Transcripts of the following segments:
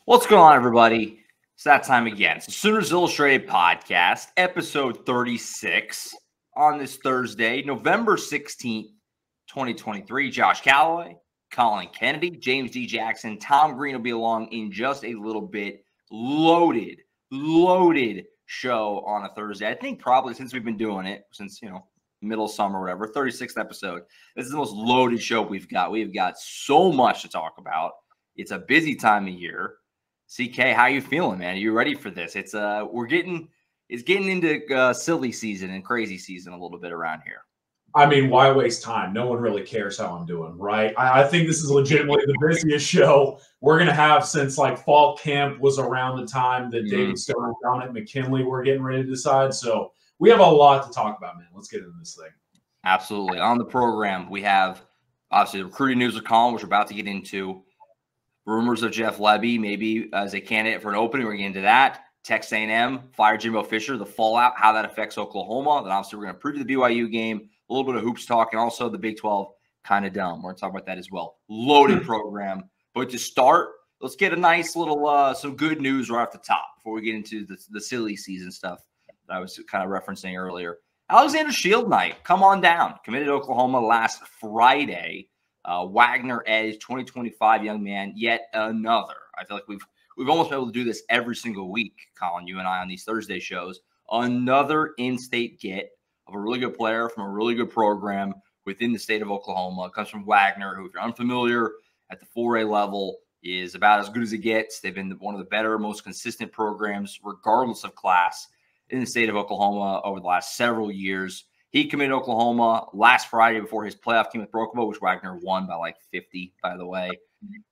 What's going on, everybody? It's that time again. It's the Sooners Illustrated podcast, episode 36 on this Thursday, November 16th, 2023. Josh Callaway, Collin Kennedy, James D. Jackson, Tom Green will be along in just a little bit. Loaded show on a Thursday. I think probably since we've been doing it, since, middle summer or whatever, 36th episode. This is the most loaded show we've got. We've got so much to talk about. It's a busy time of year. CK, how you feeling, man? Are you ready for this? It's getting into silly season and crazy season a little bit around here. I mean, why waste time? No one really cares how I'm doing, right? I think this is legitimately the busiest show we're going to have since, fall camp was around the time that David Stone and down at McKinley were getting ready to decide. So we have a lot to talk about, man. Let's get into this thing. Absolutely. On the program, we have, obviously, the recruiting news of Collin, which we're about to get into. Rumors of Jeff Lebby, maybe as a candidate for an opening. We're getting into that. Texas A&M fired Jimbo Fisher, the fallout, how that affects Oklahoma. Then obviously we're going to preview the BYU game, a little bit of hoops talk, and also the Big 12 kind of dumb. We're going to talk about that as well. Loaded program. But to start, let's get a nice little some good news right off the top before we get into the silly season stuff that I was kind of referencing earlier. Alexander Shield Knight, come on down. Committed to Oklahoma last Friday. Wagner Edge, 2025 young man, yet another. I feel like we've almost been able to do this every single week, Collin, you and I on these Thursday shows. Another in-state get of a really good player from a really good program within the state of Oklahoma. It comes from Wagner, who, if you're unfamiliar, at the 4A level is about as good as it gets. They've been one of the better, most consistent programs, regardless of class, in the state of Oklahoma over the last several years. He committed to Oklahoma last Friday before his playoff game with Provo, which Wagner won by 50, by the way.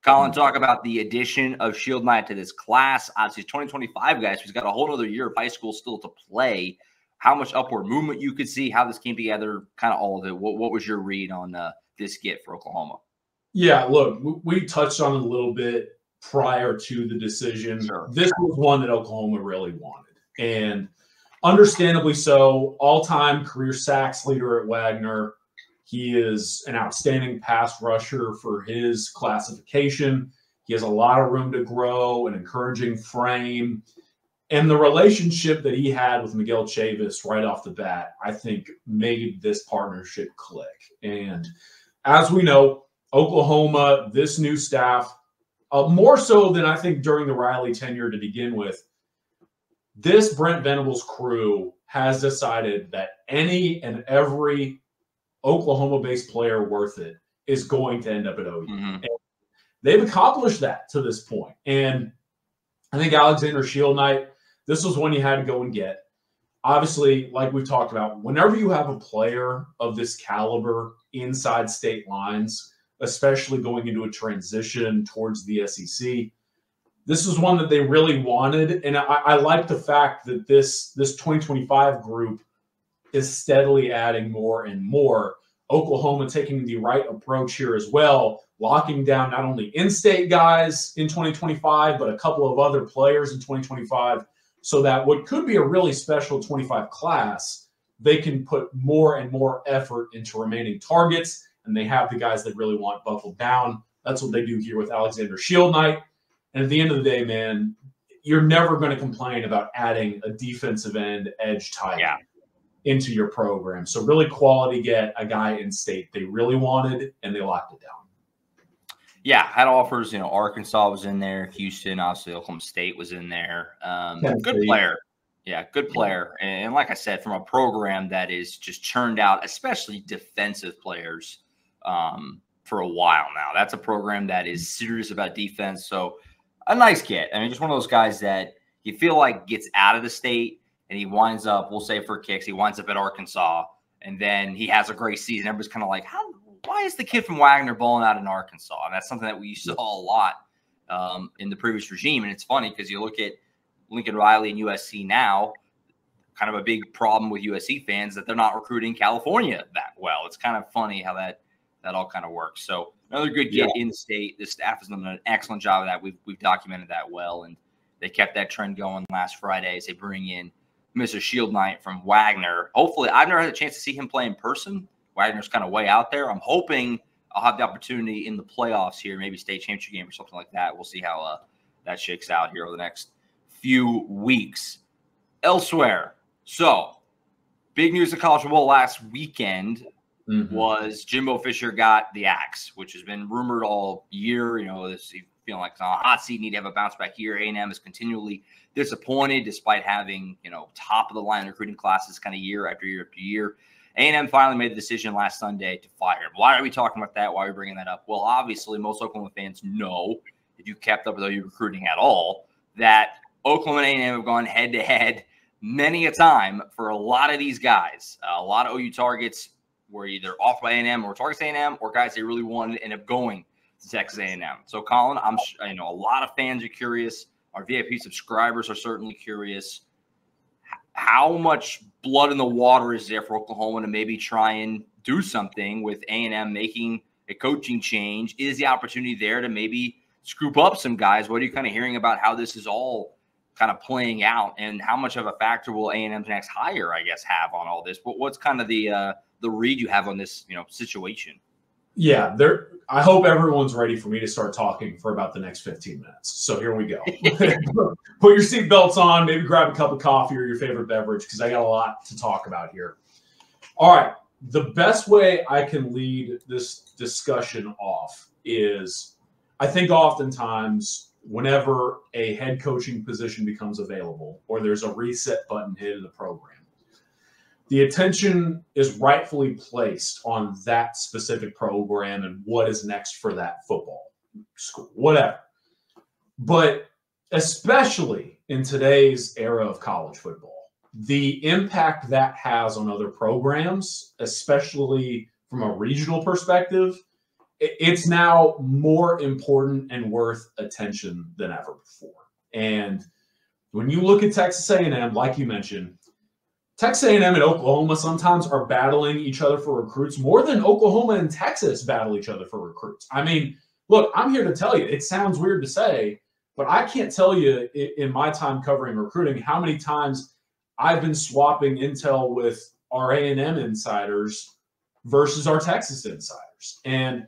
Collin, talk about the addition of Shield Knight to this class. Obviously, he's 2025 guys. He's got a whole other year of high school still to play. How much upward movement you could see, how this came together, kind of all of it. What was your read on this get for Oklahoma? Yeah, look, we touched on it a little bit prior to the decision. Sure. This was one that Oklahoma really wanted. And understandably so, all-time career sacks leader at Wagner. He is an outstanding pass rusher for his classification. He has a lot of room to grow, an encouraging frame. And the relationship that he had with Miguel Chavis right off the bat, I think, made this partnership click. And as we know, Oklahoma, this new staff, more so than I think during the Riley tenure to begin with, this Brent Venables crew has decided that any and every Oklahoma-based player worth it is going to end up at OU. And they've accomplished that to this point. And I think Alexander Shield Knight, this was one you had to go and get. Obviously, like we've talked about, whenever you have a player of this caliber inside state lines, especially going into a transition towards the SEC, this is one that they really wanted, and I like the fact that this 2025 group is steadily adding more and more. Oklahoma taking the right approach here as well, locking down not only in-state guys in 2025, but a couple of other players in 2025, so that what could be a really special 25 class, they can put more and more effort into remaining targets, and they have the guys that really want buckled down. That's what they do here with Alexander Shield Knight. And at the end of the day, man, you're never going to complain about adding a defensive end edge type into your program. So really quality get, a guy in state they really wanted, and they locked it down. Yeah, had offers. Arkansas was in there. Houston, obviously, Oklahoma State was in there. Good player. Yeah, good player. And like I said, from a program that is just churned out, especially defensive players for a while now. That's a program that is serious about defense. So a nice get. I mean, just one of those guys that you feel like gets out of the state and he winds up, we'll say for kicks, he winds up at Arkansas, and then he has a great season. Everybody's kind of like, why is the kid from Wagner balling out in Arkansas? And that's something that we saw a lot in the previous regime. And it's funny because you look at Lincoln Riley and USC now, kind of a big problem with USC fans that they're not recruiting California that well. It's kind of funny how that all kind of works. So another good get in the state. The staff has done an excellent job of that. We've documented that well, and they kept that trend going last Friday as they bring in Mr. Shield Knight from Wagner. Hopefully, I've never had a chance to see him play in person. Wagner's kind of way out there. I'm hoping I'll have the opportunity in the playoffs here, maybe state championship game or something like that. We'll see how that shakes out here over the next few weeks. Elsewhere, so big news in college football last weekend was Jimbo Fisher got the axe, which has been rumored all year. You know, this feeling like it's on a hot seat, need to have a bounce back year. A&M is continually disappointed despite having, you know, top of the line recruiting classes kind of year after year after year. A&M finally made the decision last Sunday to fire him. Why are we talking about that? Why are we bringing that up? Well, obviously, most Oklahoma fans know, if you kept up with OU recruiting at all, that Oklahoma and A&M have gone head-to-head many a time for a lot of these guys. A lot of OU targets were either off by A&M or targets A&M, or guys they really wanted to end up going to Texas A&M. So, Collin, I know a lot of fans are curious. Our VIP subscribers are certainly curious. How much blood in the water is there for Oklahoma to maybe try and do something with A&M making a coaching change? Is the opportunity there to maybe scoop up some guys? What are you kind of hearing about how this is all kind of playing out, and how much of a factor will A&M's next hire, I guess, have on all this? But what's kind of the read you have on this, you know, situation? Yeah, I hope everyone's ready for me to start talking for about the next 15 minutes. So here we go. Put your seatbelts on, maybe grab a cup of coffee or your favorite beverage, because I got a lot to talk about here. All right, the best way I can lead this discussion off is, I think oftentimes whenever a head coaching position becomes available or there's a reset button hit in the program, the attention is rightfully placed on that specific program and what is next for that football school, whatever. But especially in today's era of college football, the impact that has on other programs, especially from a regional perspective, it's now more important and worth attention than ever before. And when you look at Texas A&M, like you mentioned, Texas A&M and Oklahoma sometimes are battling each other for recruits more than Oklahoma and Texas battle each other for recruits. I mean, look, I'm here to tell you, it sounds weird to say, but I can't tell you in my time covering recruiting how many times I've been swapping intel with our A&M insiders versus our Texas insiders. And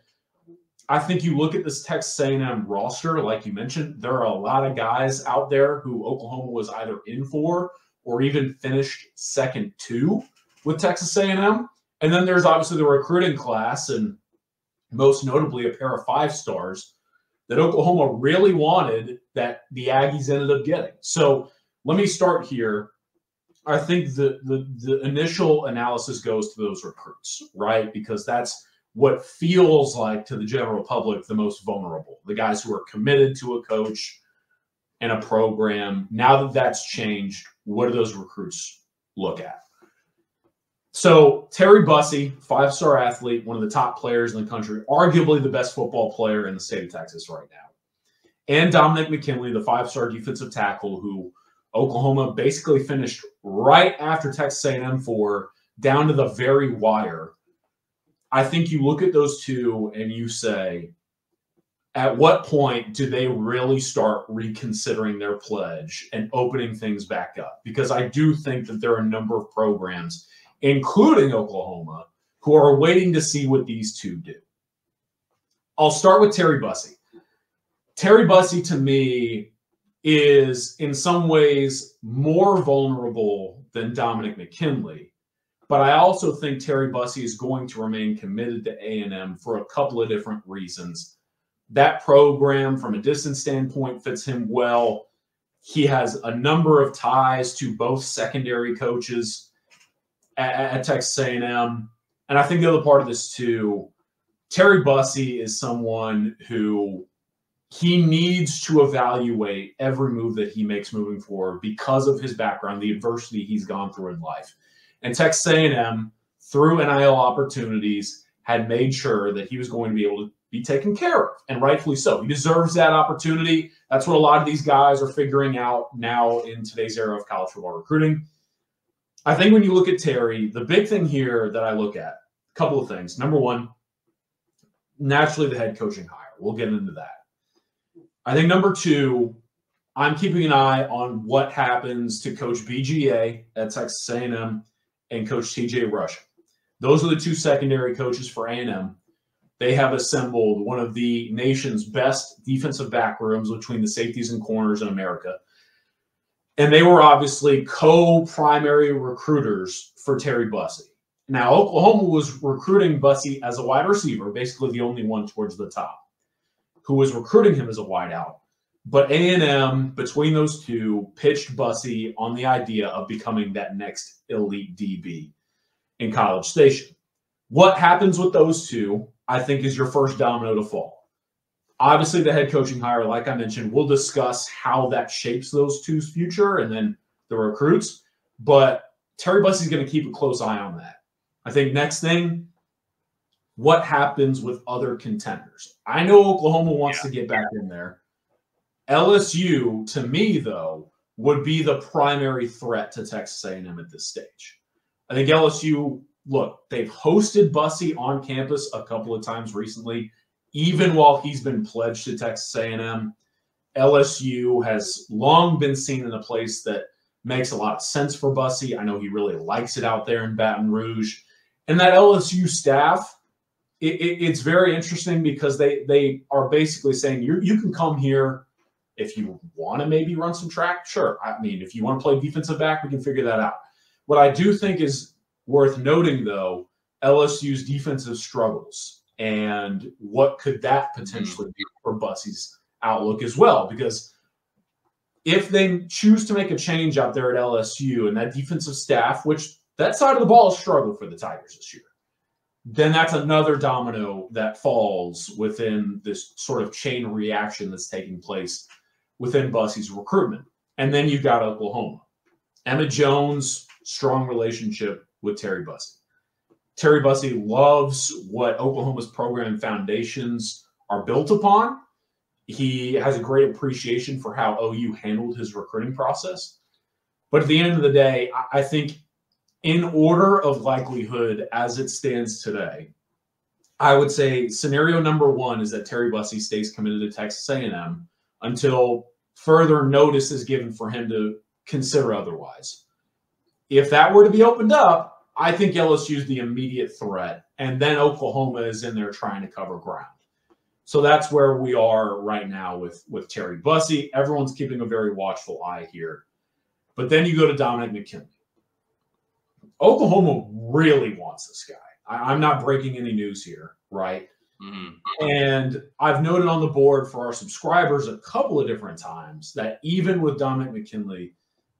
I think you look at this Texas A&M roster, like you mentioned, there are a lot of guys out there who Oklahoma was either in for or even finished second to with Texas A&M. And then there's obviously the recruiting class, and most notably a pair of 5-stars that Oklahoma really wanted that the Aggies ended up getting. So let me start here. I think the initial analysis goes to those recruits, right? Because that's what feels like to the general public the most vulnerable, the guys who are committed to a coach and a program. Now that that's changed, what do those recruits look at? So Terry Bussey, 5-star athlete, one of the top players in the country, arguably the best football player in the state of Texas right now. And Dominic McKinley, the 5-star defensive tackle, who Oklahoma basically finished right after Texas A&M for, down to the very wire. I think you look at those two and you say, at what point do they really start reconsidering their pledge and opening things back up? Because I do think that there are a number of programs, including Oklahoma, who are waiting to see what these two do. I'll start with Terry Bussey. Terry Bussey, to me, is in some ways more vulnerable than Dominic McKinley. But I also think Terry Bussey is going to remain committed to A&M for a couple of different reasons. That program, from a distance standpoint, fits him well. He has a number of ties to both secondary coaches at Texas A&M. And I think the other part of this, too, Terry Bussey is someone who he needs to evaluate every move that he makes moving forward because of his background, the adversity he's gone through in life. And Texas A&M, through NIL opportunities, had made sure that he was going to be able to be taken care of, and rightfully so. He deserves that opportunity. That's what a lot of these guys are figuring out now in today's era of college football recruiting. I think when you look at Terry, the big thing here that I look at, a couple of things. Number one, naturally the head coaching hire. We'll get into that. I think number two, I'm keeping an eye on what happens to Coach BGA at Texas A&M and Coach TJ Rushing. Those are the two secondary coaches for A&M. they have assembled one of the nation's best defensive back rooms between the safeties and corners in America. And they were obviously co-primary recruiters for Terry Bussey. Now, Oklahoma was recruiting Bussey as a wide receiver, basically the only one towards the top, who was recruiting him as a wideout. But A&M, between those two, pitched Bussey on the idea of becoming that next elite DB in College Station. What happens with those two, I think, is your first domino to fall. Obviously, the head coaching hire, like I mentioned, we'll discuss how that shapes those two's future and then the recruits. But Terry Bussey's going to keep a close eye on that. I think next thing, what happens with other contenders? I know Oklahoma wants to get back in there. LSU, to me, though, would be the primary threat to Texas A&M at this stage. I think LSU, look, they've hosted Bussey on campus a couple of times recently, even while he's been pledged to Texas A&M. LSU has long been seen in a place that makes a lot of sense for Bussey. I know he really likes it out there in Baton Rouge. And that LSU staff, it's very interesting because they are basically saying, you can come here if you want to maybe run some track. Sure. I mean, if you want to play defensive back, we can figure that out. What I do think is worth noting, though, LSU's defensive struggles and what could that potentially be for Bussey's outlook as well. Because if they choose to make a change out there at LSU and that defensive staff, which that side of the ball has struggled for the Tigers this year, then that's another domino that falls within this sort of chain reaction that's taking place within Bussey's recruitment. And then you've got Oklahoma. Emmett Jones, strong relationship with Terry Bussey. Terry Bussey loves what Oklahoma's program foundations are built upon. He has a great appreciation for how OU handled his recruiting process. But at the end of the day, I think in order of likelihood as it stands today, I would say scenario number one is that Terry Bussey stays committed to Texas A&M until further notice is given for him to consider otherwise. If that were to be opened up, I think LSU is the immediate threat, and then Oklahoma is in there trying to cover ground. So that's where we are right now with Terry Bussey. Everyone's keeping a very watchful eye here. But then you go to Dominic McKinley. Oklahoma really wants this guy. I'm not breaking any news here, right? Mm-hmm. And I've noted on the board for our subscribers a couple of different times that even with Dominic McKinley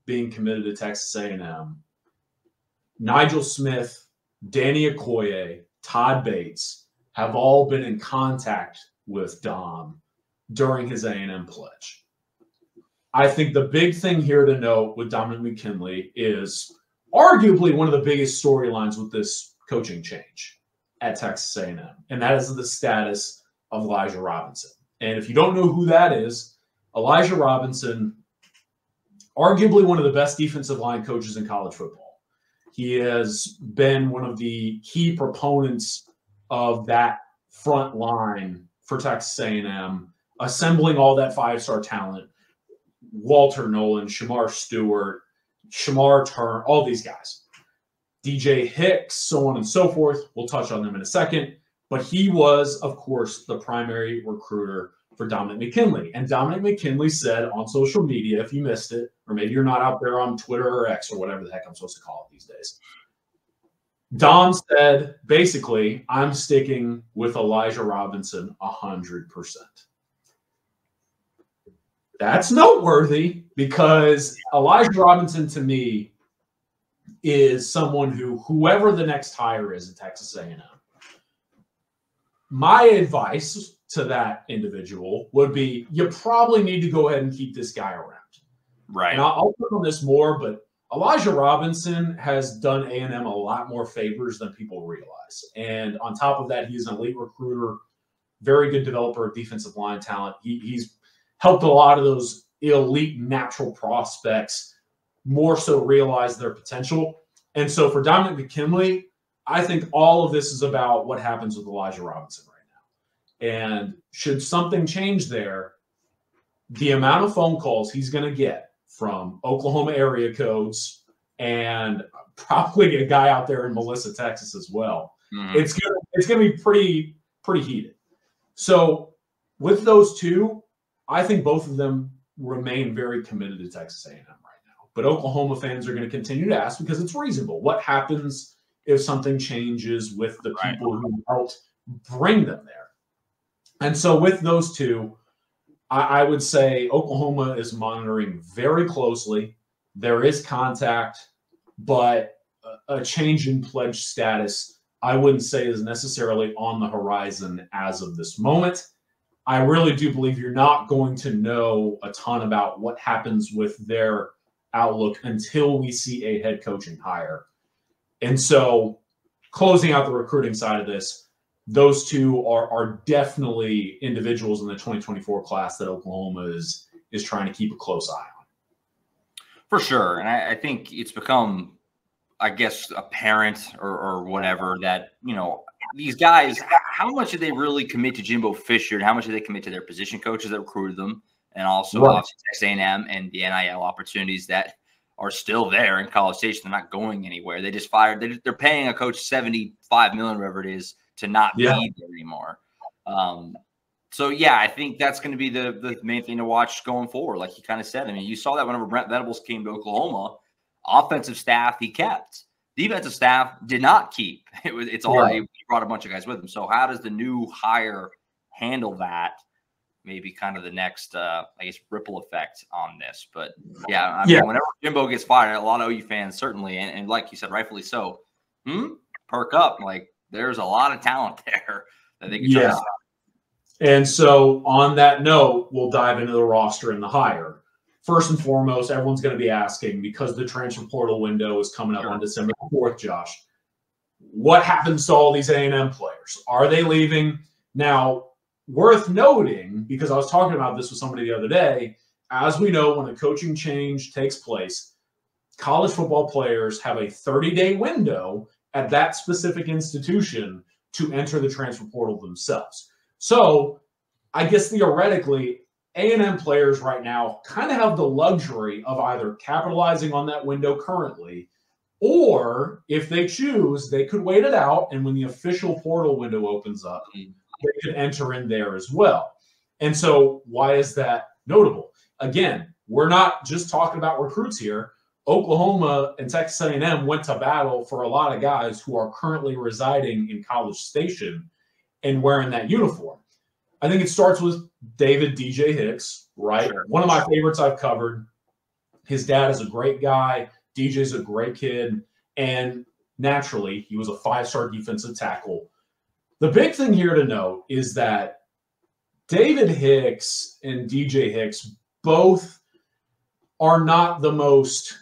being committed to Texas A&M, Nigel Smith, Danny Okoye, Todd Bates have all been in contact with Dom during his A&M pledge. I think the big thing here to note with Dominic McKinley is arguably one of the biggest storylines with this coaching change at Texas A&M, and that is the status of Elijah Robinson. And if you don't know who that is, Elijah Robinson, arguably one of the best defensive line coaches in college football. He has been one of the key proponents of that front line for Texas A&M, assembling all that five-star talent, Walter Nolan, Shamar Stewart, Shamar Turner, all these guys. DJ Hicks, so on and so forth. We'll touch on them in a second. But he was, of course, the primary recruiter for Dominic McKinley. And Dominic McKinley said on social media, if you missed it, or maybe you're not out there on Twitter or X or whatever the heck I'm supposed to call it these days. Dom said, basically, I'm sticking with Elijah Robinson 100%. That's noteworthy because Elijah Robinson, to me, is someone who, whoever the next hire is at Texas A&M, my advice to that individual would be you probably need to go ahead and keep this guy around. Right. And I'll put on this more, but Elijah Robinson has done A&M a lot more favors than people realize. And on top of that, he's an elite recruiter, very good developer of defensive line talent. He's helped a lot of those elite natural prospects more so realize their potential. And so for Dominic McKinley, I think all of this is about what happens with Elijah Robinson right now. And should something change there, the amount of phone calls he's going to get from Oklahoma area codes and probably a guy out there in Melissa, Texas as well. Mm-hmm. It's going to be pretty pretty heated. So with those two, I think both of them remain very committed to Texas A&M right now. But Oklahoma fans are going to continue to ask because it's reasonable. What happens if something changes with the people who helped bring them there? And so with those two, I would say Oklahoma is monitoring very closely. There is contact, but a change in pledge status, I wouldn't say is necessarily on the horizon as of this moment. I really do believe you're not going to know a ton about what happens with their outlook until we see a head coaching hire. And so closing out the recruiting side of this, those two are definitely individuals in the 2024 class that Oklahoma is trying to keep a close eye on. For sure. And I think it's become, I guess, apparent or whatever that, you know, these guys, how much did they really commit to Jimbo Fisher and how much did they commit to their position coaches that recruited them? And also obviously Texas A&M and the NIL opportunities that are still there in College Station. They're not going anywhere. They just fired. They're paying a coach $75 million, whatever it is, to not be there anymore. So, yeah, I think that's going to be the main thing to watch going forward. Like you kind of said, I mean, you saw that whenever Brent Venables came to Oklahoma, offensive staff he kept. Defensive staff did not keep. It's all he brought a bunch of guys with him. So how does the new hire handle that? Maybe kind of the next, I guess, ripple effect on this. But, yeah, I mean, whenever Jimbo gets fired, a lot of OU fans certainly, and like you said, rightfully so, perk up. Like, there's a lot of talent there that they can try to stop. And so on that note, we'll dive into the roster and the hire. First and foremost, everyone's going to be asking, because the transfer portal window is coming up on December 4th, Josh, what happens to all these A&M players? Are they leaving? Now, worth noting, because I was talking about this with somebody the other day, as we know, when a coaching change takes place, college football players have a 30-day window at that specific institution to enter the transfer portal themselves. So I guess theoretically, A&M players right now kind of have the luxury of either capitalizing on that window currently, or if they choose, they could wait it out, and when the official portal window opens up, they could enter in there as well. And so why is that notable? Again, we're not just talking about recruits here. Oklahoma and Texas A&M went to battle for a lot of guys who are currently residing in College Station and wearing that uniform. I think it starts with David DJ Hicks, right? Sure. One of my favorites I've covered. His dad is a great guy. DJ's a great kid. And naturally, he was a 5-star defensive tackle. The big thing here to note is that David Hicks and DJ Hicks both are not the most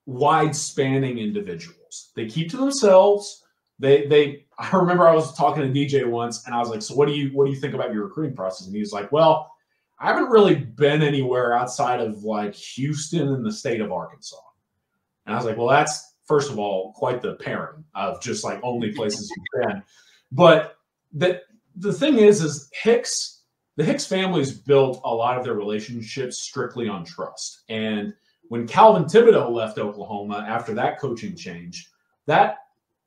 wide-spanning individuals. They keep to themselves. I remember I was talking to DJ once, and I was like, so what do you think about your recruiting process? And he was like, well, I haven't really been anywhere outside of like Houston and the state of Arkansas. And I was like, well, that's, first of all, quite the pairing of just like only places you've been. But the thing is the Hicks family's built a lot of their relationships strictly on trust. And when Calvin Thibodeau left Oklahoma after that coaching change, that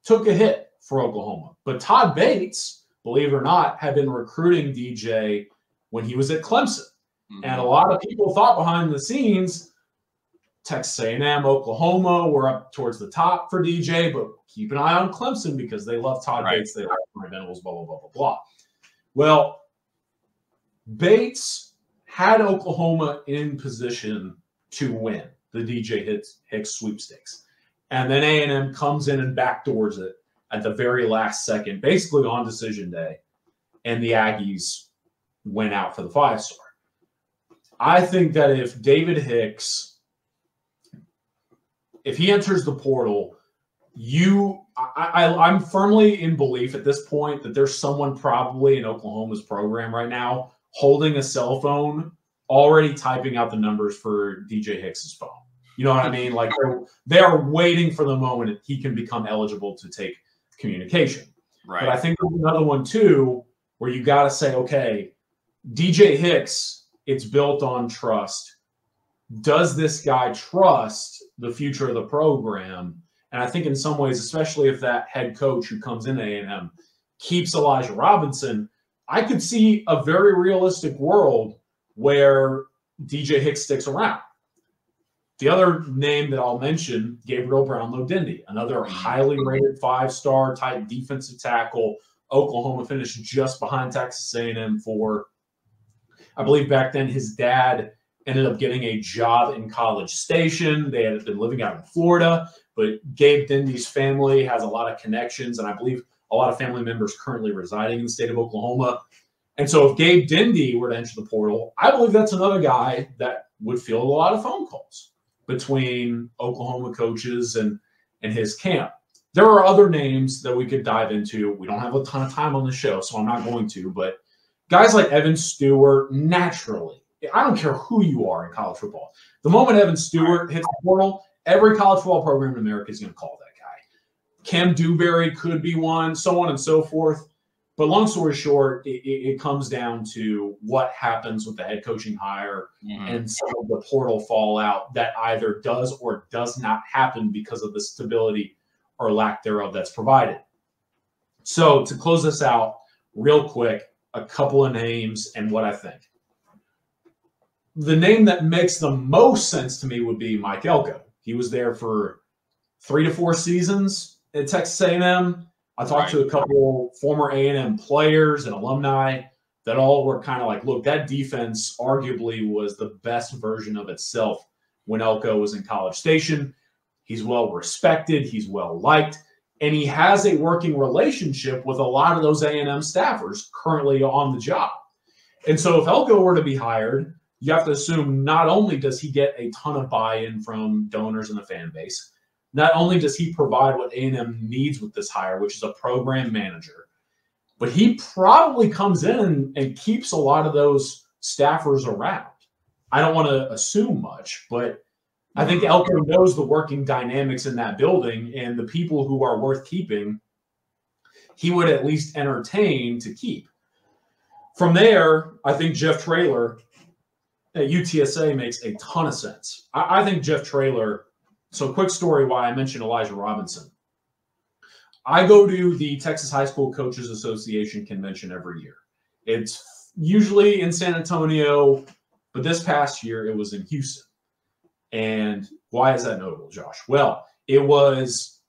took a hit for Oklahoma. But Todd Bates, believe it or not, had been recruiting DJ when he was at Clemson. And a lot of people thought behind the scenes, Texas A&M, Oklahoma were up towards the top for DJ, but keep an eye on Clemson because they love Todd Bates. They love Brent Venables, blah, blah, blah, blah, blah. Well, Bates had Oklahoma in position to win the DJ Hicks sweepstakes. And then A&M comes in and backdoors it at the very last second, basically on decision day, and the Aggies went out for the 5-star. I think that if David Hicks, if he enters the portal, I'm firmly in belief at this point that there's someone probably in Oklahoma's program right now holding a cell phone, already typing out the numbers for DJ Hicks's phone. You know what I mean? Like they are waiting for the moment that he can become eligible to take communication. Right. But I think there's another one too, where you got to say, okay, DJ Hicks, it's built on trust. Does this guy trust the future of the program? And I think in some ways, especially if that head coach who comes in A&M keeps Elijah Robinson, I could see a very realistic world where DJ Hicks sticks around. The other name that I'll mention, Gabriel Brownlow-Dindy, another highly rated 5-star type defensive tackle. Oklahoma finished just behind Texas A&M for, I believe back then his dad ended up getting a job in College Station. They had been living out in Florida, but Gabe Dindy's family has a lot of connections, and I believe a lot of family members currently residing in the state of Oklahoma. And so if Gabe Dindy were to enter the portal, I believe that's another guy that would field a lot of phone calls between Oklahoma coaches and his camp. There are other names that we could dive into. We don't have a ton of time on the show, so I'm not going to. But guys like Evan Stewart, naturally, I don't care who you are in college football. The moment Evan Stewart hits the portal, every college football program in America is going to call that guy. Cam Dewberry could be one, so on and so forth. But long story short, it comes down to what happens with the head coaching hire and some of the portal fallout that either does or does not happen because of the stability or lack thereof that's provided. So to close this out real quick, a couple of names and what I think. The name that makes the most sense to me would be Mike Elko. He was there for 3 to 4 seasons at Texas A&M. I talked to a couple former A&M players and alumni that all were kind of like, look, that defense arguably was the best version of itself when Elko was in College Station. He's well respected. He's well liked. And he has a working relationship with a lot of those A&M staffers currently on the job. And so if Elko were to be hired, you have to assume not only does he get a ton of buy-in from donors in the fan base, not only does he provide what A&M needs with this hire, which is a program manager, but he probably comes in and keeps a lot of those staffers around. I don't want to assume much, but I think Elko knows the working dynamics in that building, and the people who are worth keeping, he would at least entertain to keep. From there, I think Jeff Traylor at UTSA makes a ton of sense. I think Jeff Traylor. So quick story why I mentioned Elijah Robinson. I go to the Texas High School Coaches Association convention every year. It's usually in San Antonio, but this past year it was in Houston. And why is that notable, Josh? Well, it was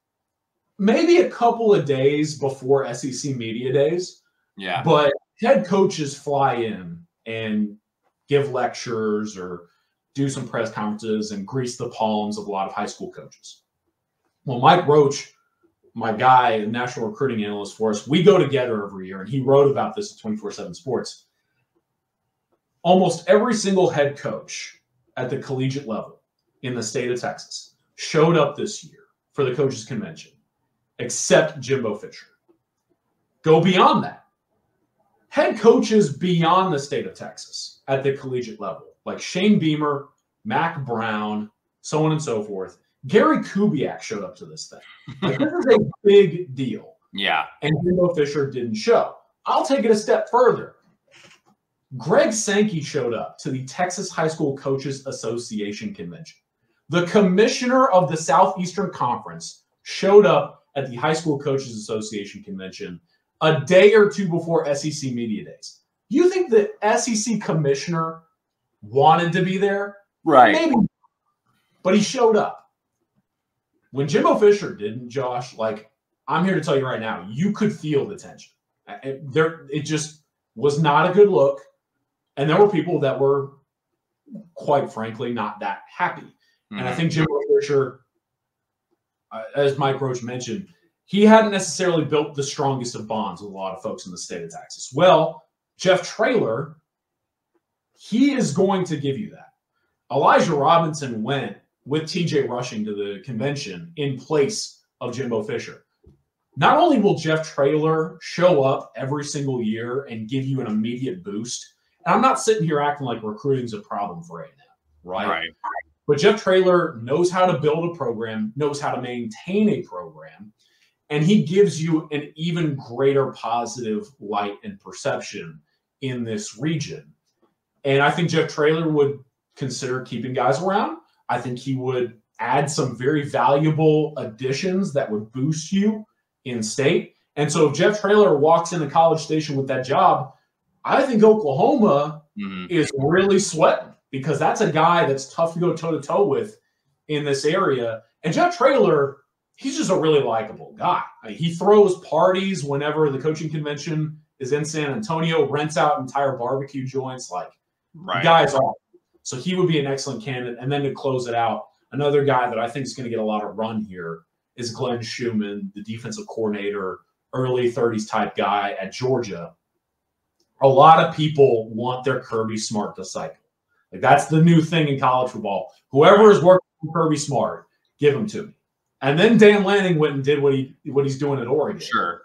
maybe a couple of days before SEC Media Days. Yeah. But head coaches fly in and give lectures or do some press conferences and grease the palms of a lot of high school coaches. Well, Mike Roach, my guy, a national recruiting analyst for us, we go together every year, and he wrote about this at 24/7 Sports. Almost every single head coach at the collegiate level in the state of Texas showed up this year for the coaches convention, except Jimbo Fisher. Go beyond that. Head coaches beyond the state of Texas at the collegiate level, like Shane Beamer, Mac Brown, so on and so forth. Gary Kubiak showed up to this thing. Like, this is a big deal. Yeah. And Jimbo Fisher didn't show. I'll take it a step further. Greg Sankey showed up to the Texas High School Coaches Association convention. The commissioner of the Southeastern Conference showed up at the High School Coaches Association convention a day or two before SEC Media Days. You think the SEC commissioner wanted to be there? Right. Maybe. But he showed up. When Jimbo Fisher didn't, Josh, like, I'm here to tell you right now, you could feel the tension. It just was not a good look. And there were people that were, quite frankly, not that happy. Mm-hmm. And I think Jimbo Fisher, as Mike Roach mentioned, he hadn't necessarily built the strongest of bonds with a lot of folks in the state of Texas. Well, Jeff Traylor, he is going to give you that. Elijah Robinson went with TJ Rushing to the convention in place of Jimbo Fisher. Not only will Jeff Traylor show up every single year and give you an immediate boost, and I'm not sitting here acting like recruiting is a problem for A&M, right? But Jeff Traylor knows how to build a program, knows how to maintain a program, and he gives you an even greater positive light and perception in this region. And I think Jeff Traylor would consider keeping guys around. I think he would add some very valuable additions that would boost you in state. And so if Jeff Traylor walks into College Station with that job, I think Oklahoma is really sweating, because that's a guy that's tough to go toe-to-toe with in this area. And Jeff Traylor, he's just a really likable guy. He throws parties whenever the coaching convention is in San Antonio, rents out entire barbecue joints. Like, the guy's awesome. So he would be an excellent candidate. And then to close it out, another guy that I think is going to get a lot of run here is Glenn Schumann, the defensive coordinator, early 30s type guy at Georgia. A lot of people want their Kirby Smart disciple. Like, that's the new thing in college football. Whoever is working with Kirby Smart, give him to me. And then Dan Lanning went and did what he's doing at Oregon. Sure.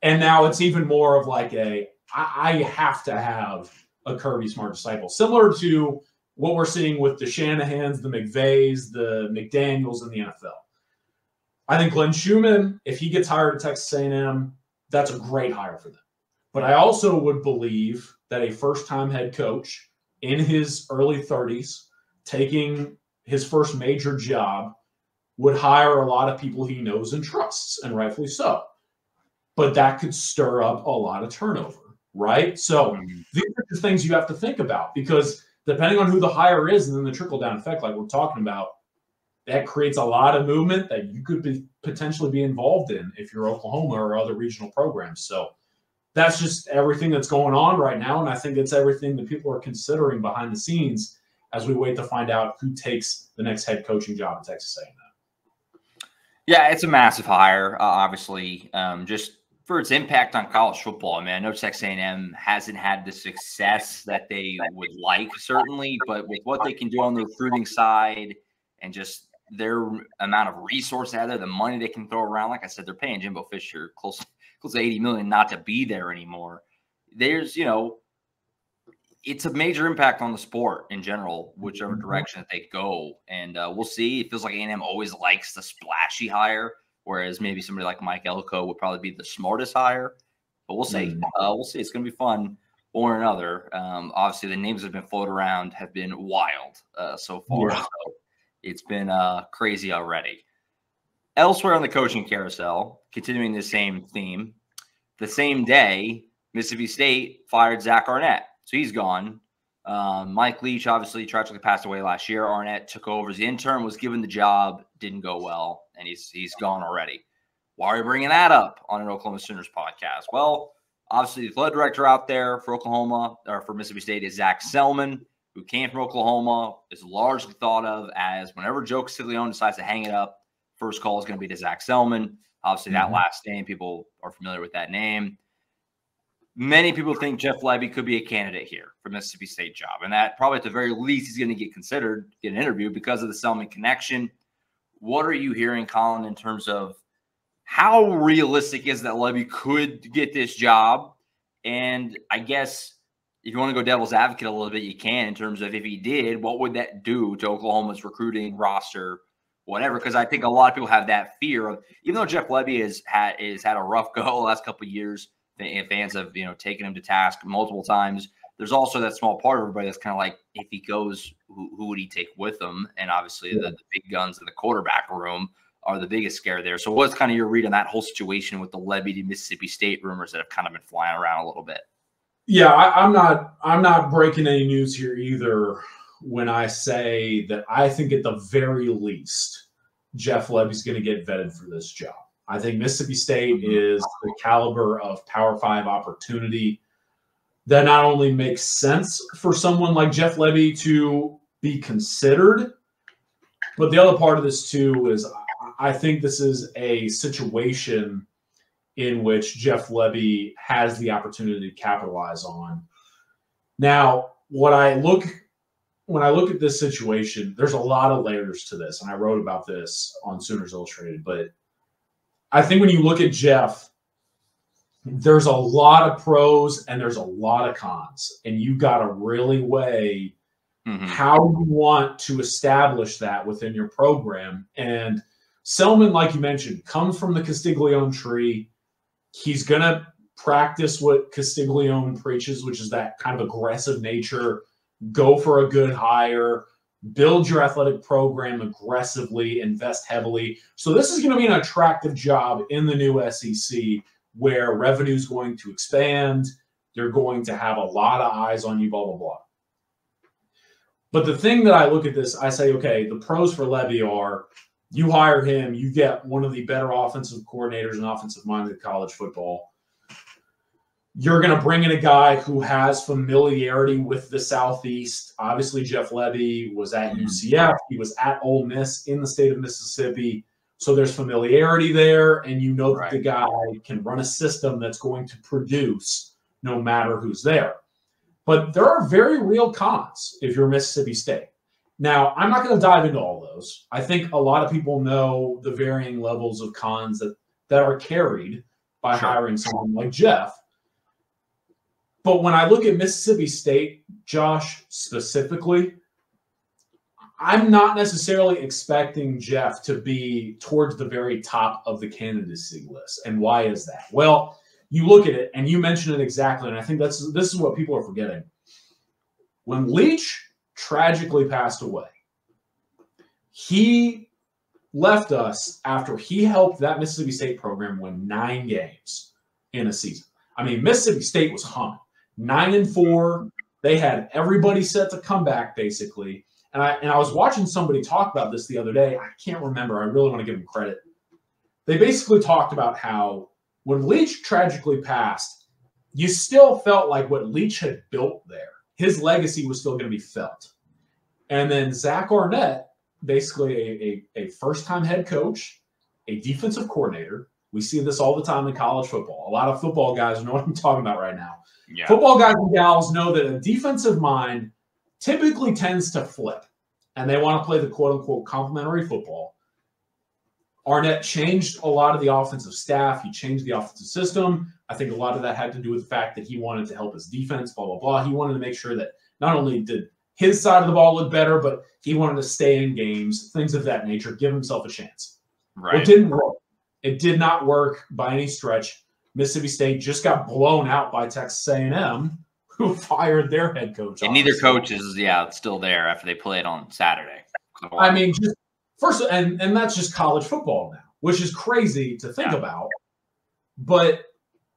And now it's even more of like I have to have a Kirby Smart disciple, similar to what we're seeing with the Shanahans, the McVays, the McDaniels in the NFL. I think Glenn Schumann, if he gets hired at Texas A&M, that's a great hire for them. But I also would believe that a first-time head coach in his early 30s, taking his first major job, would hire a lot of people he knows and trusts, and rightfully so. But that could stir up a lot of turnover, right? So these are the things you have to think about, because depending on who the hire is and then the trickle-down effect like we're talking about, that creates a lot of movement that you could potentially be involved in if you're Oklahoma or other regional programs. So that's just everything that's going on right now, and I think it's everything that people are considering behind the scenes as we wait to find out who takes the next head coaching job at Texas A&M. Yeah, it's a massive hire, obviously, just for its impact on college football. I mean, I know Texas A&M hasn't had the success that they would like, certainly, but with what they can do on the recruiting side and just their amount of resources out there, the money they can throw around, like I said, they're paying Jimbo Fisher close to $80 million not to be there anymore. There's, it's a major impact on the sport in general, whichever direction that they go. And we'll see. It feels like A&M always likes the splashy hire, whereas maybe somebody like Mike Elko would probably be the smartest hire. But we'll see. We'll see. It's going to be fun one or another. Obviously, the names that have been floated around have been wild so far. Yeah. So it's been crazy already. Elsewhere on the coaching carousel, continuing the same theme, the same day, Mississippi State fired Zach Arnett. So he's gone. Mike Leach obviously tragically passed away last year. Arnett took over as the intern, was given the job, didn't go well, and he's gone already. Why are we bringing that up on an Oklahoma Sooners podcast? Well, obviously the athletic director out there for Oklahoma, or for Mississippi State, is Zach Selman, who came from Oklahoma, is largely thought of as whenever Joe Castiglione decides to hang it up, first call is going to be to Zach Selman. Obviously, that last name, people are familiar with that name. Many people think Jeff Lebby could be a candidate here for Mississippi State job, and that probably at the very least he's going to get considered, get an interview because of the Selman connection. What are you hearing, Collin, in terms of how realistic is that Lebby could get this job? And I guess if you want to go devil's advocate a little bit, you can, in terms of if he did, what would that do to Oklahoma's recruiting roster, whatever? Because I think a lot of people have that fear of, even though Jeff Lebby has had a rough go the last couple of years, and fans have taken him to task multiple times, there's also that small part of everybody that's kind of like, if he goes, who would he take with him? And obviously the big guns in the quarterback room are the biggest scare there. So what's kind of your read on that whole situation with the Lebby to Mississippi State rumors that have kind of been flying around a little bit? Yeah, I'm not breaking any news here either when I say that I think at the very least Jeff Lebby's going to get vetted for this job. I think Mississippi State is the caliber of Power 5 opportunity that not only makes sense for someone like Jeff Lebby to be considered, but the other part of this too is I think this is a situation in which Jeff Lebby has the opportunity to capitalize on. Now, when I look at this situation, there's a lot of layers to this, and I wrote about this on Sooners Illustrated, but I think when you look at Jeff, there's a lot of pros and there's a lot of cons, and you got to really weigh how you want to establish that within your program. And Selman, like you mentioned, comes from the Castiglione tree. He's going to practice what Castiglione preaches, which is that kind of aggressive nature, go for a good hire, build your athletic program aggressively, invest heavily. So this is going to be an attractive job in the new SEC where revenue is going to expand. They're going to have a lot of eyes on you, blah, blah, blah. But the thing that I look at this, I say, okay, the pros for Lebby are you hire him, you get one of the better offensive coordinators and offensive minds in college football. You're going to bring in a guy who has familiarity with the Southeast. Obviously, Jeff Lebby was at UCF. He was at Ole Miss in the state of Mississippi. So there's familiarity there, and you know that the guy can run a system that's going to produce no matter who's there. But there are very real cons if you're Mississippi State. Now, I'm not going to dive into all those. I think a lot of people know the varying levels of cons that are carried by hiring someone like Jeff. But when I look at Mississippi State, Josh, specifically, I'm not necessarily expecting Jeff to be towards the very top of the candidacy list. And why is that? Well, you look at it, and you mentioned it exactly, and I think this is what people are forgetting. When Leach tragically passed away, he left us after he helped that Mississippi State program win 9 games in a season. I mean, Mississippi State was humming. 9-4. They had everybody set to come back, basically. And I was watching somebody talk about this the other day. I can't remember. I really want to give them credit. They basically talked about how when Leach tragically passed, you still felt like what Leach had built there, his legacy was still going to be felt. And then Zach Arnett, basically a first-time head coach, a defensive coordinator. We see this all the time in college football. A lot of football guys know what I'm talking about right now. Yeah. Football guys and gals know that a defensive mind typically tends to flip, and they want to play the quote-unquote complementary football. Arnett changed a lot of the offensive staff. He changed the offensive system. I think a lot of that had to do with the fact that he wanted to help his defense, blah, blah, blah. He wanted to make sure that not only did his side of the ball look better, but he wanted to stay in games, things of that nature, give himself a chance. Right. Well, it didn't work. It did not work by any stretch. Mississippi State just got blown out by Texas A&M, who fired their head coach. And neither coach is, still there after they played on Saturday. I mean, just first, and that's just college football now, which is crazy to think about. But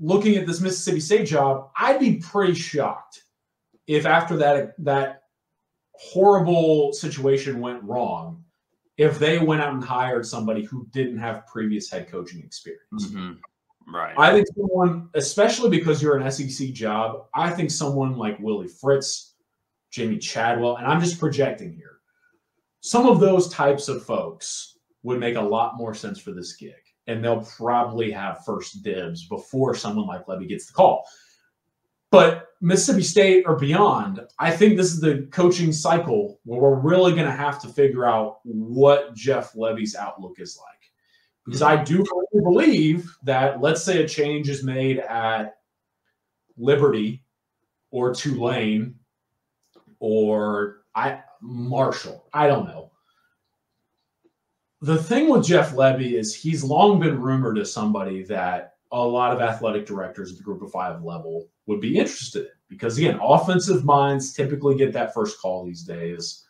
looking at this Mississippi State job, I'd be pretty shocked if after that horrible situation went wrong, if they went out and hired somebody who didn't have previous head coaching experience. Mm-hmm. Right. I think someone, especially because you're an SEC job, I think someone like Willie Fritz, Jamie Chadwell, and I'm just projecting here, some of those types of folks would make a lot more sense for this gig, and they'll probably have first dibs before someone like Lebby gets the call. But Mississippi State or beyond, I think this is the coaching cycle where we're really going to have to figure out what Jeff Lebby's outlook is like. Because I do believe that, let's say a change is made at Liberty or Tulane or Marshall. I don't know. The thing with Jeff Lebby is he's long been rumored as somebody that a lot of athletic directors at the Group of 5 level would be interested in. Because, again, offensive minds typically get that first call these days.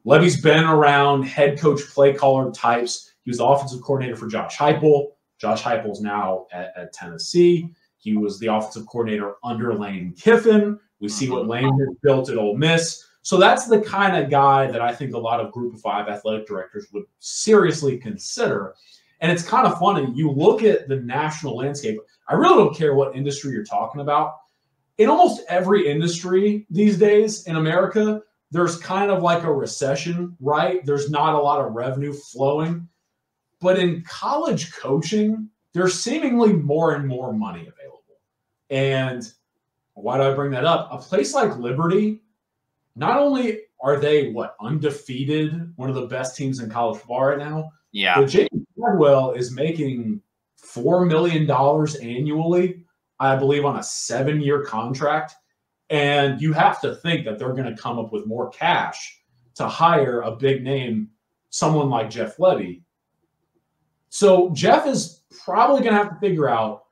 Lebby's been around head coach, play caller types. He was the offensive coordinator for Josh Heupel. Josh Heupel's now at Tennessee. He was the offensive coordinator under Lane Kiffin. We see what Lane has built at Ole Miss. So that's the kind of guy that I think a lot of Group of 5 athletic directors would seriously consider. And it's kind of funny. You look at the national landscape. I really don't care what industry you're talking about. In almost every industry these days in America, there's kind of like a recession, right? There's not a lot of revenue flowing. But in college coaching, there's seemingly more and more money available. And why do I bring that up? A place like Liberty, not only are they, undefeated, one of the best teams in college football right now, but Jamie Chadwell is making $4 million annually, I believe, on a 7-year contract. And you have to think that they're going to come up with more cash to hire a big name, someone like Jeff Lebby. So Jeff is probably going to have to figure out,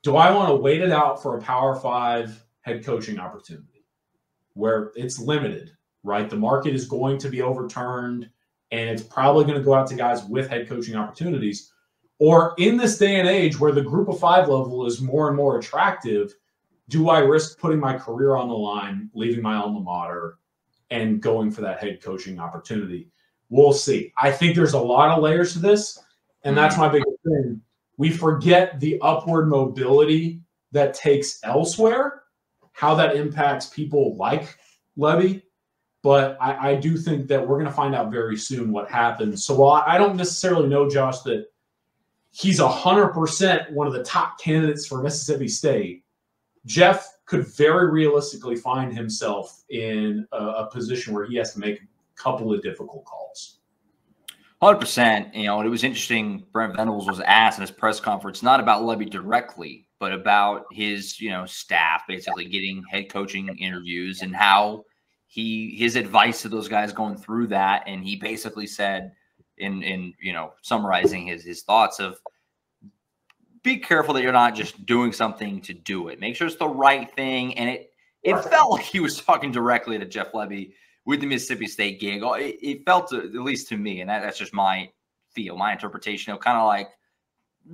do I want to wait it out for a Power 5 head coaching opportunity where it's limited, right? The market is going to be overturned, and it's probably going to go out to guys with head coaching opportunities. Or in this day and age where the group of 5 level is more and more attractive, do I risk putting my career on the line, leaving my alma mater, and going for that head coaching opportunity? We'll see. I think there's a lot of layers to this, and that's my biggest thing. We forget the upward mobility that takes elsewhere, how that impacts people like Lebby. But I do think that we're going to find out very soon what happens. So while I don't necessarily know, Josh, that he's 100% one of the top candidates for Mississippi State, Jeff could very realistically find himself in a position where he has to make a couple of difficult calls. 100%. You know, it was interesting. Brent Venables was asked in his press conference, not about Lebby directly, but about his, staff basically getting head coaching interviews and how his advice to those guys going through that. And he basically said in summarizing his thoughts of, be careful that you're not just doing something to do it. Make sure it's the right thing. And it felt like he was talking directly to Jeff Lebby with the Mississippi State gig. It felt, at least to me, and that's just my feel, my interpretation, kind of like,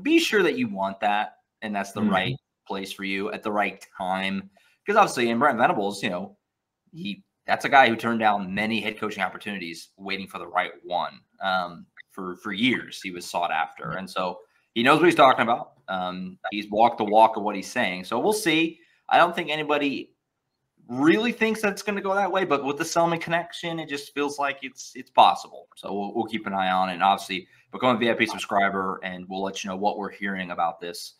be sure that you want that and that's the right place for you at the right time. Because obviously, in Brent Venables, that's a guy who turned down many head coaching opportunities waiting for the right one. For years, he was sought after. And so he knows what he's talking about. He's walked the walk of what he's saying. So we'll see. I don't think anybody really thinks that it's going to go that way, but with the Selman connection, it just feels like it's possible. So we'll keep an eye on it. And obviously, become a VIP subscriber, and we'll let you know what we're hearing about this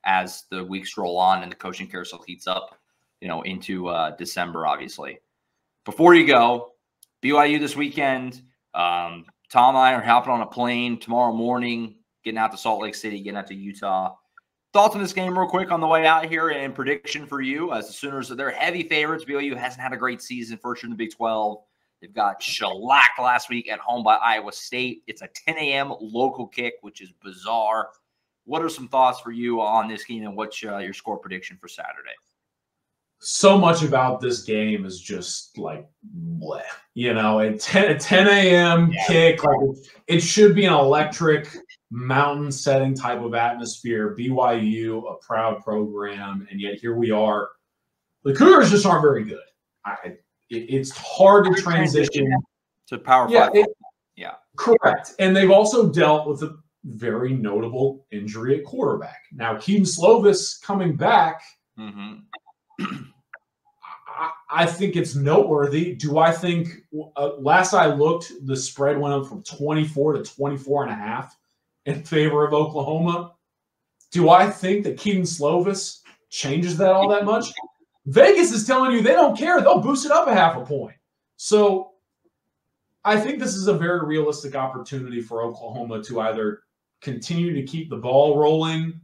as the weeks roll on and the coaching carousel heats up, into December, obviously. Before you go, BYU this weekend. Tom and I are hopping on a plane tomorrow morning, getting out to Salt Lake City, getting out to Utah. Thoughts on this game real quick on the way out here, and prediction for you as the Sooners. They're heavy favorites. BYU hasn't had a great season, first year in the Big 12. They've got shellacked last week at home by Iowa State. It's a 10 a.m. local kick, which is bizarre. What are some thoughts for you on this game, and what's your score prediction for Saturday? So much about this game is just like, bleh. A 10 a.m. kick, like it should be an electric mountain setting type of atmosphere. BYU, a proud program, and yet here we are. The Cougars just aren't very good. It's hard to transition to Power 5. Yeah, correct. And they've also dealt with a very notable injury at quarterback. Now, Keaton Slovis coming back. I think it's noteworthy. Do I think last I looked, the spread went up from 24 to 24.5 in favor of Oklahoma? Do I think that Keaton Slovis changes that all that much? Vegas is telling you they don't care. They'll boost it up a half a point. So I think this is a very realistic opportunity for Oklahoma to either continue to keep the ball rolling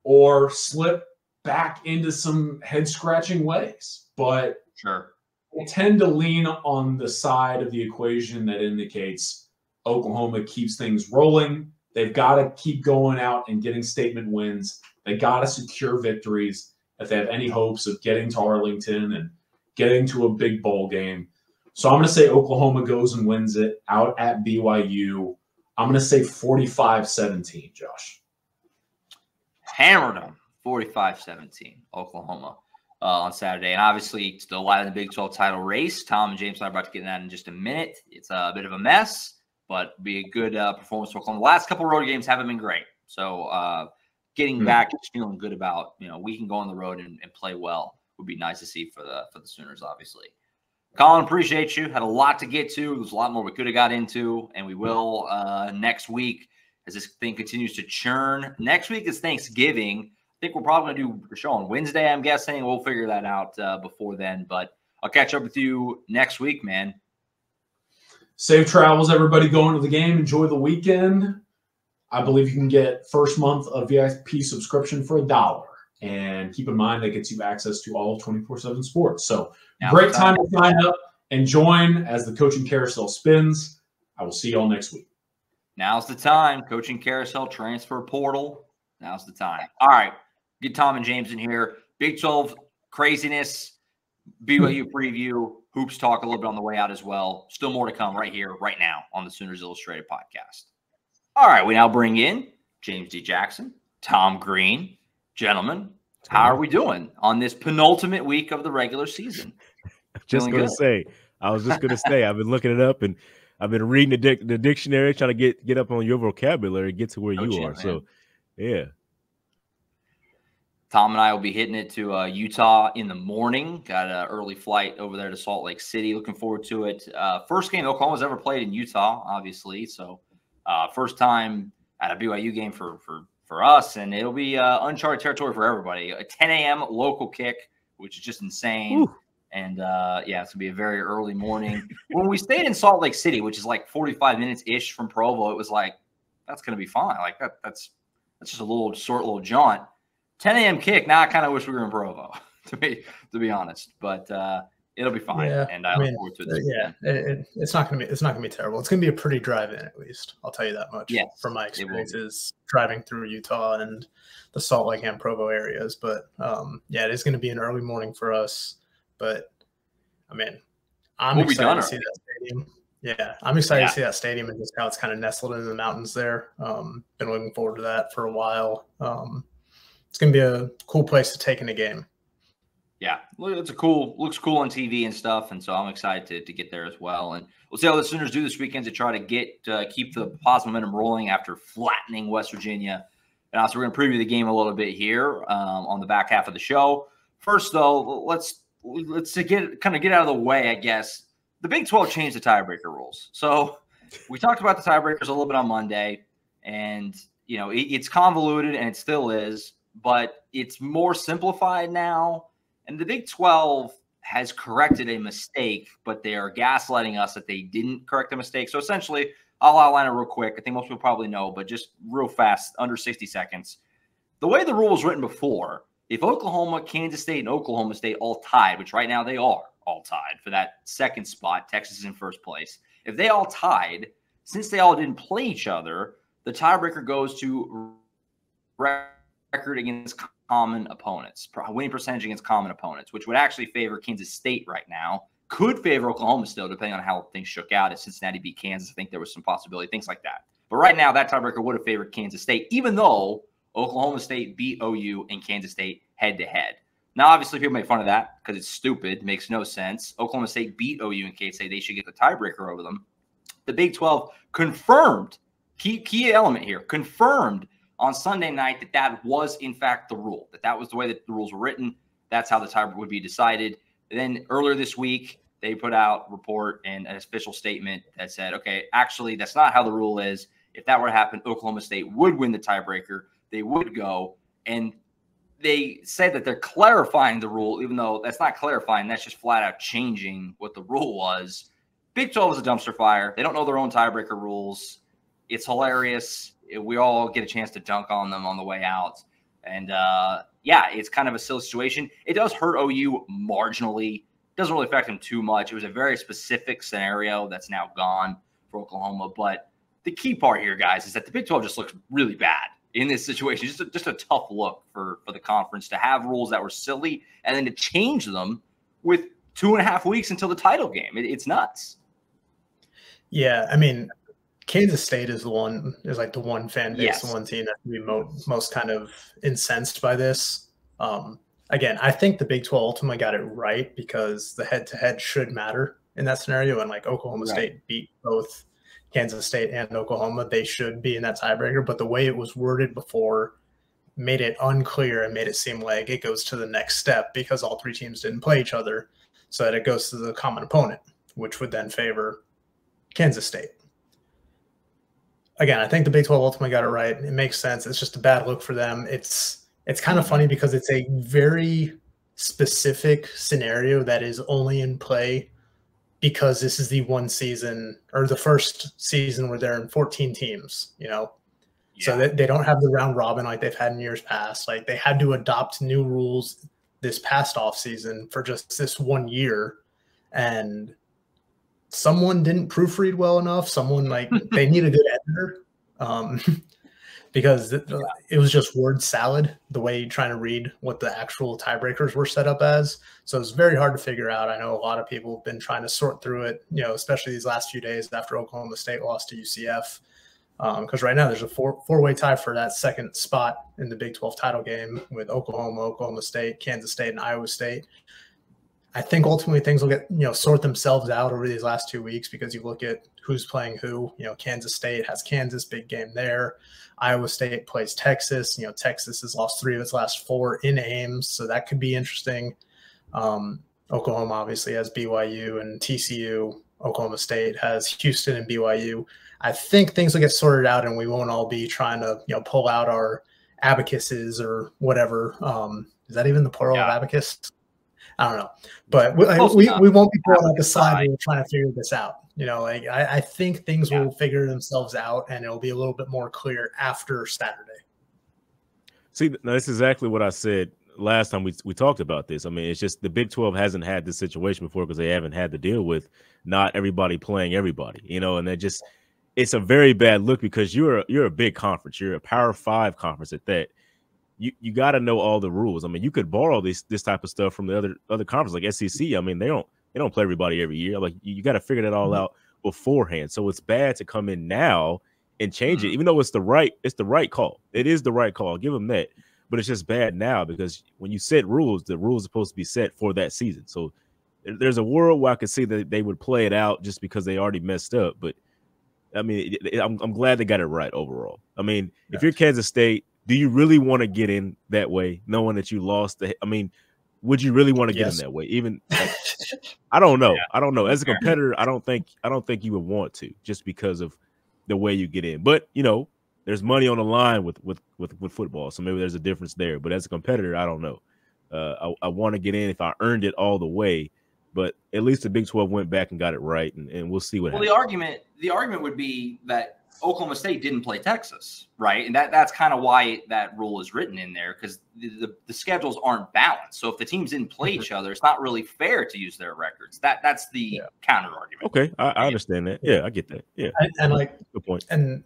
or slip back into some head-scratching ways. But sure, I tend to lean on the side of the equation that indicates Oklahoma keeps things rolling. They've got to keep going out and getting statement wins. They got to secure victories if they have any hopes of getting to Arlington and getting to a big bowl game. So I'm going to say Oklahoma goes and wins it out at BYU. I'm going to say 45-17, Josh. Hammered them, 45-17, Oklahoma on Saturday. And obviously, still alive in the Big 12 title race. Tom and James and I are about to get in that in just a minute. It's a bit of a mess, but be a good performance for Oklahoma. The last couple of road games haven't been great. So getting back, just feeling good about, we can go on the road and play well would be nice to see for the Sooners, obviously. Collin, appreciate you. Had a lot to get to. There's a lot more we could have got into, and we will next week as this thing continues to churn. Next week is Thanksgiving. I think we're probably going to do the show on Wednesday, I'm guessing. We'll figure that out before then, but I'll catch up with you next week, man. Safe travels, everybody going to the game. Enjoy the weekend. I believe you can get first month of VIP subscription for $1. And keep in mind that gets you access to all of 24/7 sports. So great time to sign up and join as the coaching carousel spins. I will see you all next week. Now's the time. Coaching carousel, transfer portal. Now's the time. All right. Get Tom and James in here. Big 12 craziness, BYU preview, hoops talk a little bit on the way out as well. Still more to come right here, right now on the Sooners Illustrated podcast. All right. We now bring in James D. Jackson, Tom Green. Gentlemen, how are we doing on this penultimate week of the regular season? I was just going to say, I've been looking it up and I've been reading the dictionary, trying to get up on your vocabulary and get to where you are. Man. So, yeah. Tom and I will be hitting it to Utah in the morning. Got an early flight over there to Salt Lake City. Looking forward to it. First game Oklahoma's ever played in Utah, obviously. So, first time at a BYU game for us, and it'll be uncharted territory for everybody. A 10 a.m. local kick, which is just insane. Ooh. And, it's going to be a very early morning. When we stayed in Salt Lake City, which is like 45 minutes-ish from Provo, it was like, that's going to be fine. Like, that's just a short little jaunt. 10 a.m. kick, now I kind of wish we were in Provo, to be honest. But it'll be fine, and I look forward to it. It's not going to be terrible. It's going to be a pretty drive-in, at least. I'll tell you that much. Yes, from my experiences driving through Utah and the Salt Lake and Provo areas. But it is going to be an early morning for us. But I mean, I'm excited to see that stadium. Yeah, I'm excited to see that stadium and just how it's kind of nestled in the mountains there. Been looking forward to that for a while. It's going to be a cool place to take in a game. Yeah, looks cool on TV and stuff, and so I'm excited to get there as well. And we'll see how the Sooners do this weekend to try to keep the positive momentum rolling after flattening West Virginia. And also, we're going to preview the game a little bit here on the back half of the show. First, though, let's get out of the way, I guess. The Big 12 changed the tiebreaker rules. So we talked about the tiebreakers a little bit on Monday, and it's convoluted, and it still is, but it's more simplified now. And the Big 12 has corrected a mistake, but they are gaslighting us that they didn't correct a mistake. So essentially, I'll outline it real quick. I think most people probably know, but just real fast, under 60 seconds. The way the rule was written before, if Oklahoma, Kansas State, and Oklahoma State all tied, which right now they are all tied for that second spot, Texas is in first place. If they all tied, since they all didn't play each other, the tiebreaker goes to record against common opponents, winning percentage against common opponents, which would actually favor Kansas State right now. Could favor Oklahoma still, depending on how things shook out. If Cincinnati beat Kansas, I think there was some possibility, things like that. But right now, that tiebreaker would have favored Kansas State, even though Oklahoma State beat OU and Kansas State head-to-head. Now, obviously, people make fun of that because it's stupid, makes no sense. Oklahoma State beat OU and Kansas State. They should get the tiebreaker over them. The Big 12 confirmed, key element here, confirmed on Sunday night that was, in fact, the rule, that was the way that the rules were written. That's how the tiebreaker would be decided. And then earlier this week, they put out a report and an official statement that said, okay, actually, that's not how the rule is. If that were to happen, Oklahoma State would win the tiebreaker. They would go. And they said that they're clarifying the rule, even though that's not clarifying. That's just flat out changing what the rule was. Big 12 is a dumpster fire. They don't know their own tiebreaker rules. It's hilarious. We all get a chance to dunk on them on the way out. And, it's kind of a silly situation. It does hurt OU marginally. It doesn't really affect them too much. It was a very specific scenario that's now gone for Oklahoma. But the key part here, guys, is that the Big 12 just looks really bad in this situation. Just a tough look for the conference to have rules that were silly and then to change them with 2.5 weeks until the title game. It's nuts. Yeah, I mean, Kansas State is the one fan base, the one team that can be most kind of incensed by this. Again, I think the Big 12 ultimately got it right because the head-to-head should matter in that scenario. And like Oklahoma State beat both Kansas State and Oklahoma, they should be in that tiebreaker. But the way it was worded before made it unclear and made it seem like it goes to the next step because all three teams didn't play each other, so that it goes to the common opponent, which would then favor Kansas State. Again, I think the Big 12 ultimately got it right. It makes sense. It's just a bad look for them. It's kind of funny because it's a very specific scenario that is only in play because this is the one season or the first season where they're in 14 teams, So they don't have the round robin like they've had in years past. Like they had to adopt new rules this past off season for just this 1 year. And someone didn't proofread well enough. Someone they need a good editor because it was just word salad the way you're trying to read what the actual tiebreakers were set up as. So it's very hard to figure out. I know a lot of people have been trying to sort through it, especially these last few days after Oklahoma State lost to UCF. Because right now there's a four-way tie for that second spot in the Big 12 title game with Oklahoma, Oklahoma State, Kansas State, and Iowa State. I think ultimately things will get, sort themselves out over these last 2 weeks, because you look at who's playing who. Kansas State has Kansas, big game there. Iowa State plays Texas. Texas has lost 3 of its last 4 in Ames, so that could be interesting. Oklahoma obviously has BYU and TCU. Oklahoma State has Houston and BYU. I think things will get sorted out, and we won't all be trying to pull out our abacuses or whatever. Is that even the plural of abacus? I don't know, but we won't be pulling out the side. We're trying to figure this out. I think things will figure themselves out, and it'll be a little bit more clear after Saturday. See, that's exactly what I said last time we talked about this. I mean, it's just the Big 12 hasn't had this situation before because they haven't had to deal with not everybody playing everybody, and it's a very bad look, because you're a big conference. You're a Power 5 conference at that. You got to know all the rules. I mean, you could borrow this type of stuff from the other conferences like SEC. I mean, they don't play everybody every year. Like, you got to figure that all out beforehand. So it's bad to come in now and change it, even though it's the right call. It is the right call. I'll give them that. But it's just bad now, because when you set rules, the rules are supposed to be set for that season. So there's a world where I could see that they would play it out just because they already messed up. But I mean, I'm glad they got it right overall. I mean, if you're Kansas State, do you really want to get in that way, knowing that you lost? Would you really want to get in that way? Even I don't know. I don't know. As a competitor, I don't think you would want to, just because of the way you get in. But there's money on the line with football, so maybe there's a difference there. But as a competitor, I don't know. I want to get in if I earned it all the way. But at least the Big 12 went back and got it right, and we'll see what happens. The argument would be that Oklahoma State didn't play Texas, right? And that's kind of why that rule is written in there, because the schedules aren't balanced. So if the teams didn't play each other, it's not really fair to use their records. That's the counter argument. Okay, I understand that. Yeah, I get that. Yeah, and good point. And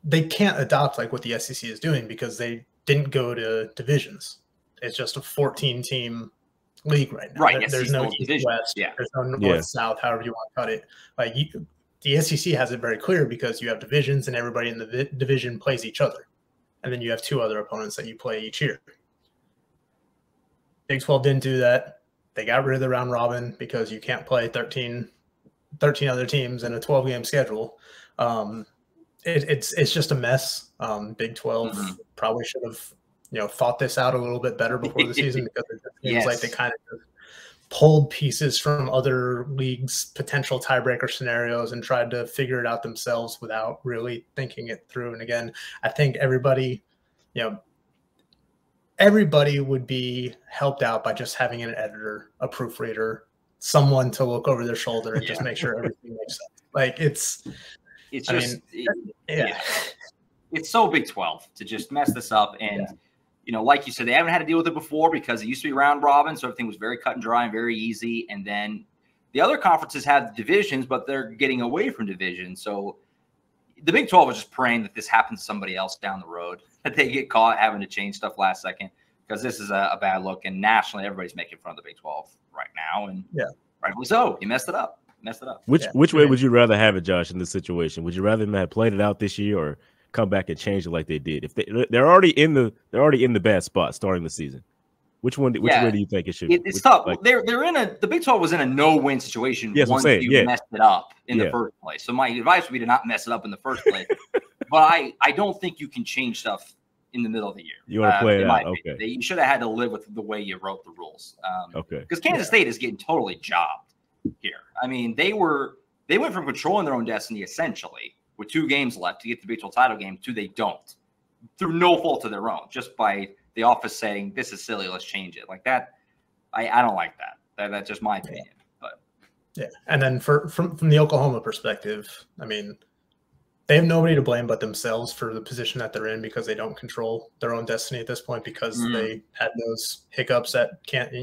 they can't adopt what the SEC is doing, because they didn't go to divisions. It's just a 14-team league right now. Right. There's no East West. Yeah. There's no North South. However you want to cut it. The SEC has it very clear, because you have divisions, and everybody in the division plays each other, and then you have 2 other opponents that you play each year. Big 12 didn't do that. They got rid of the round robin because you can't play 13 other teams in a 12-game schedule. It's just a mess. Big 12 probably should have thought this out a little bit better before the season, because it seems like they kind of pulled pieces from other leagues' potential tiebreaker scenarios and tried to figure it out themselves without really thinking it through. And again, I think everybody would be helped out by just having an editor, a proofreader, someone to look over their shoulder and just make sure everything makes sense. It's so Big 12 to just mess this up. And like you said, they haven't had to deal with it before, because it used to be round robin, so everything was very cut and dry and very easy. And then the other conferences have divisions, but they're getting away from divisions. So the Big 12 is just praying that this happens to somebody else down the road, that they get caught having to change stuff last second, because this is a bad look. And nationally, everybody's making fun of the Big 12 right now. And rightfully so. You messed it up. Which way would you rather have it, Josh, in this situation? Would you rather them have played it out this year, or come back and change it like they did? If they're already in the bad spot starting the season, which way do you think it should? It's tough. The Big 12 was in a no-win situation once you messed it up in the first place. So my advice would be to not mess it up in the first place. But I don't think you can change stuff in the middle of the year. You want to play it out? Okay. You should have had to live with the way you wrote the rules. Because Kansas State is getting totally jobbed here. I mean, they went from controlling their own destiny essentially, with 2 games left to get the Big 12 title game, to they don't, through no fault of their own, just by the office saying, this is silly, let's change it. Like that, I don't like that. That's just my opinion. But and then from the Oklahoma perspective, I mean, they have nobody to blame but themselves for the position that they're in, because they don't control their own destiny at this point, because they had those hiccups that can't,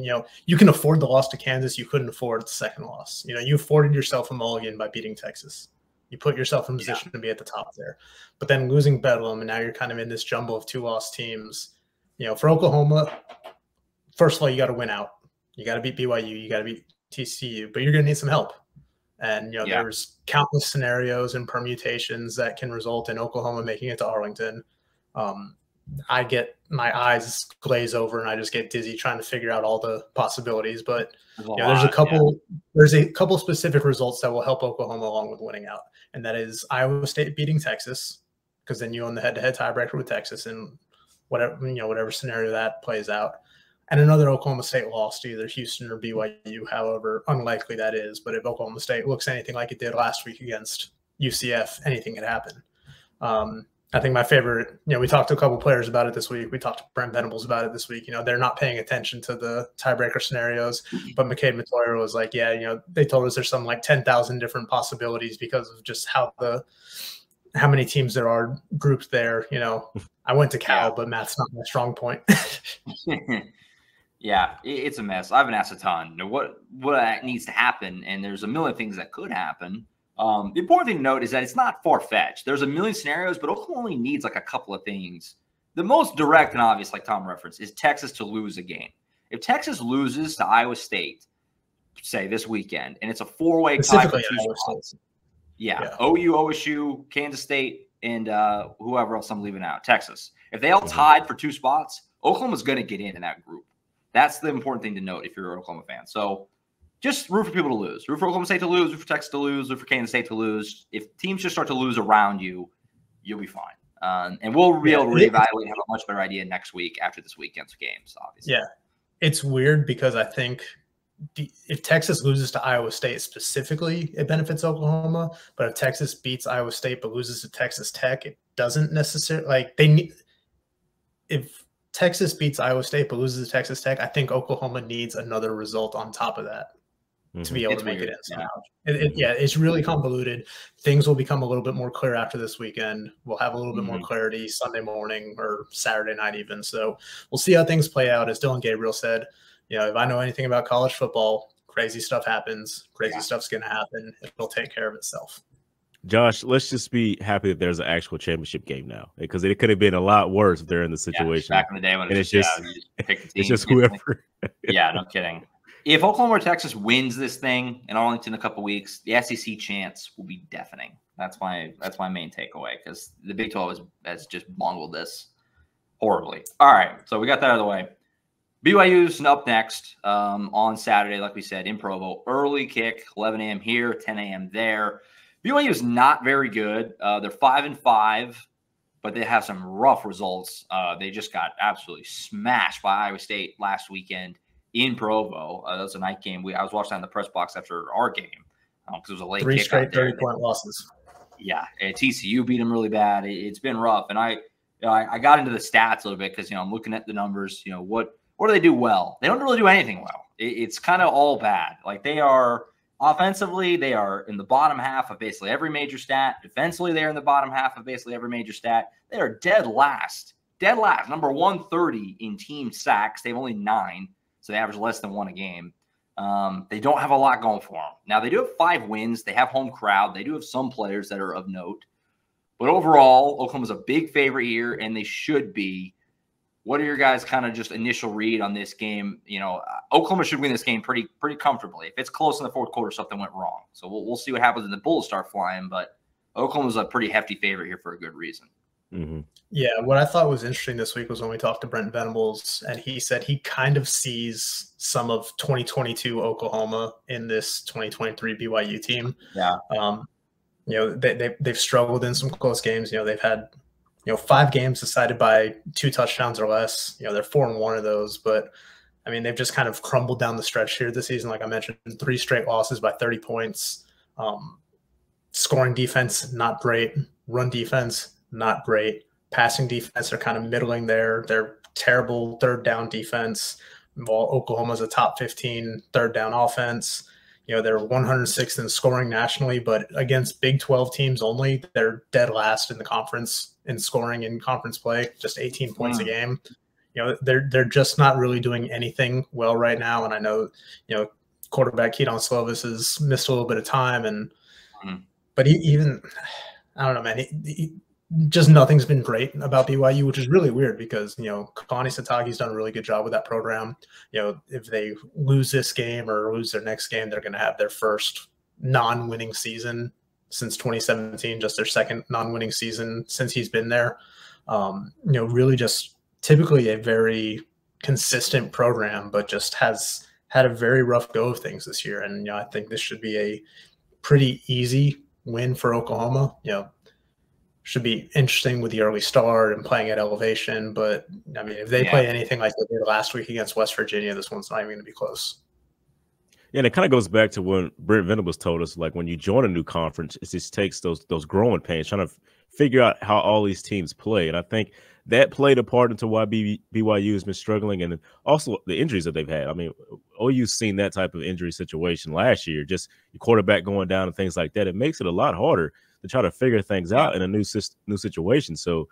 you can afford the loss to Kansas. You couldn't afford the second loss. You afforded yourself a mulligan by beating Texas. You put yourself in a position to be at the top there. But then losing Bedlam, and now you're kind of in this jumble of 2 lost teams. For Oklahoma, first of all, you got to win out. You got to beat BYU. You got to beat TCU. But you're going to need some help. And, there's countless scenarios and permutations that can result in Oklahoma making it to Arlington. I get my eyes glaze over and I just get dizzy trying to figure out all the possibilities. But there's a couple specific results that will help Oklahoma along with winning out, and that is Iowa State beating Texas, because then you own the head-to-head tiebreaker with Texas, and whatever scenario that plays out, and another Oklahoma State loss to either Houston or BYU, however unlikely that is. But if Oklahoma State looks anything like it did last week against UCF, anything could happen. I think my favorite, we talked to a couple players about it this week. We talked to Brent Venables about it this week. They're not paying attention to the tiebreaker scenarios, but McCade Matoyer was like, they told us there's some like 10,000 different possibilities because of just how many teams there are grouped there. I went to Cal, but math's not my strong point. Yeah, it's a mess. I haven't asked a ton. What needs to happen, and there's a million things that could happen. The important thing to note is that it's not far-fetched. There's a million scenarios, but Oklahoma only needs like a couple of things. The most direct and obvious, like Tom referenced, is Texas to lose a game. If Texas loses to Iowa State, say this weekend, and it's a four-way tie for 2 spots. Yeah, OU, OSU, Kansas State, and whoever else I'm leaving out, Texas. If they all tied for 2 spots, Oklahoma's going to get in that group. That's the important thing to note if you're an Oklahoma fan. So just root for people to lose. Root for Oklahoma State to lose, root for Texas to lose, root for Kansas State to lose. If teams just start to lose around you, you'll be fine. And we'll be able to reevaluate and have a much better idea next week after this weekend's games, obviously. Yeah. It's weird because I think if Texas loses to Iowa State specifically, it benefits Oklahoma. But if Texas beats Iowa State but loses to Texas Tech, it doesn't necessarily if Texas beats Iowa State but loses to Texas Tech, I think Oklahoma needs another result on top of that to be able to make it in somehow. It's really convoluted. Things will become a little bit more clear after this weekend. We'll have a little bit more clarity Sunday morning or Saturday night even. So we'll see how things play out. As Dylan Gabriel said, if I know anything about college football, crazy stuff happens. Crazy stuff's going to happen. It'll take care of itself. Josh, let's just be happy that there's an actual championship game now, because it could have been a lot worse if they're in the situation. Back in the day when it's just whoever. Yeah, no kidding. If Oklahoma or Texas wins this thing in Arlington in a couple weeks, the SEC chants will be deafening. That's my main takeaway, because the Big 12 has just bungled this horribly. All right, so we got that out of the way. BYU's up next on Saturday, like we said, in Provo. Early kick, 11 a.m. here, 10 a.m. there. BYU is not very good. They're 5-5, but they have some rough results. They just got absolutely smashed by Iowa State last weekend in Provo. That was a night game. I was watching that in the press box after our game because it was a late 3 straight 30-point losses. Yeah, and TCU beat them really bad. It's been rough, and I got into the stats a little bit because I'm looking at the numbers. What do they do well? They don't really do anything well. It's kind of all bad. Like, they are offensively, they are in the bottom half of basically every major stat. Defensively, they are in the bottom half of basically every major stat. They are dead last, number 130 in team sacks. They have only 9, so they average less than 1 a game. They don't have a lot going for them. Now, they do have 5 wins. They have home crowd. They do have some players that are of note. But overall, Oklahoma's a big favorite here, and they should be. What are your guys' kind of just initial read on this game? Oklahoma should win this game pretty comfortably. If it's close in the fourth quarter, something went wrong. So we'll see what happens when the Bullets start flying. But Oklahoma's a pretty hefty favorite here for a good reason. Mm-hmm. Yeah, what I thought was interesting this week was when we talked to Brent Venables, and he said he kind of sees some of 2022 Oklahoma in this 2023 BYU team. Yeah. They've struggled in some close games. They've had 5 games decided by 2 touchdowns or less. They're 4-1 of those, but I mean, they've just kind of crumbled down the stretch here this season. Like I mentioned, 3 straight losses by 30 points. Scoring defense, not great. Run defense, not great. Passing defense, they're kind of middling there. They're terrible third down defense. While Oklahoma's a top 15 third down offense. They're 106th in scoring nationally, but against Big 12 teams only, they're dead last in the conference in scoring in conference play, just 18 points a game. They're just not really doing anything well right now. And I know, quarterback Keaton Slovis has missed a little bit of time, but even I don't know, man. Just nothing's been great about BYU, which is really weird because, Kalani Sitake's done a really good job with that program. If they lose this game or lose their next game, they're going to have their first non-winning season since 2017, just their second non-winning season since he's been there. Really just typically a very consistent program, but just has had a very rough go of things this year. And, I think this should be a pretty easy win for Oklahoma. Should be interesting with the early start and playing at elevation. But, I mean, if they play anything like they did last week against West Virginia, this one's not even going to be close. Yeah, and it kind of goes back to when Brent Venables told us, like, when you join a new conference, it just takes those growing pains, trying to figure out how all these teams play. And I think that played a part into why BYU has been struggling, and also the injuries that they've had. I mean, OU's seen that type of injury situation last year, just your quarterback going down and things like that. It makes it a lot harder to try to figure things out in a new situation. So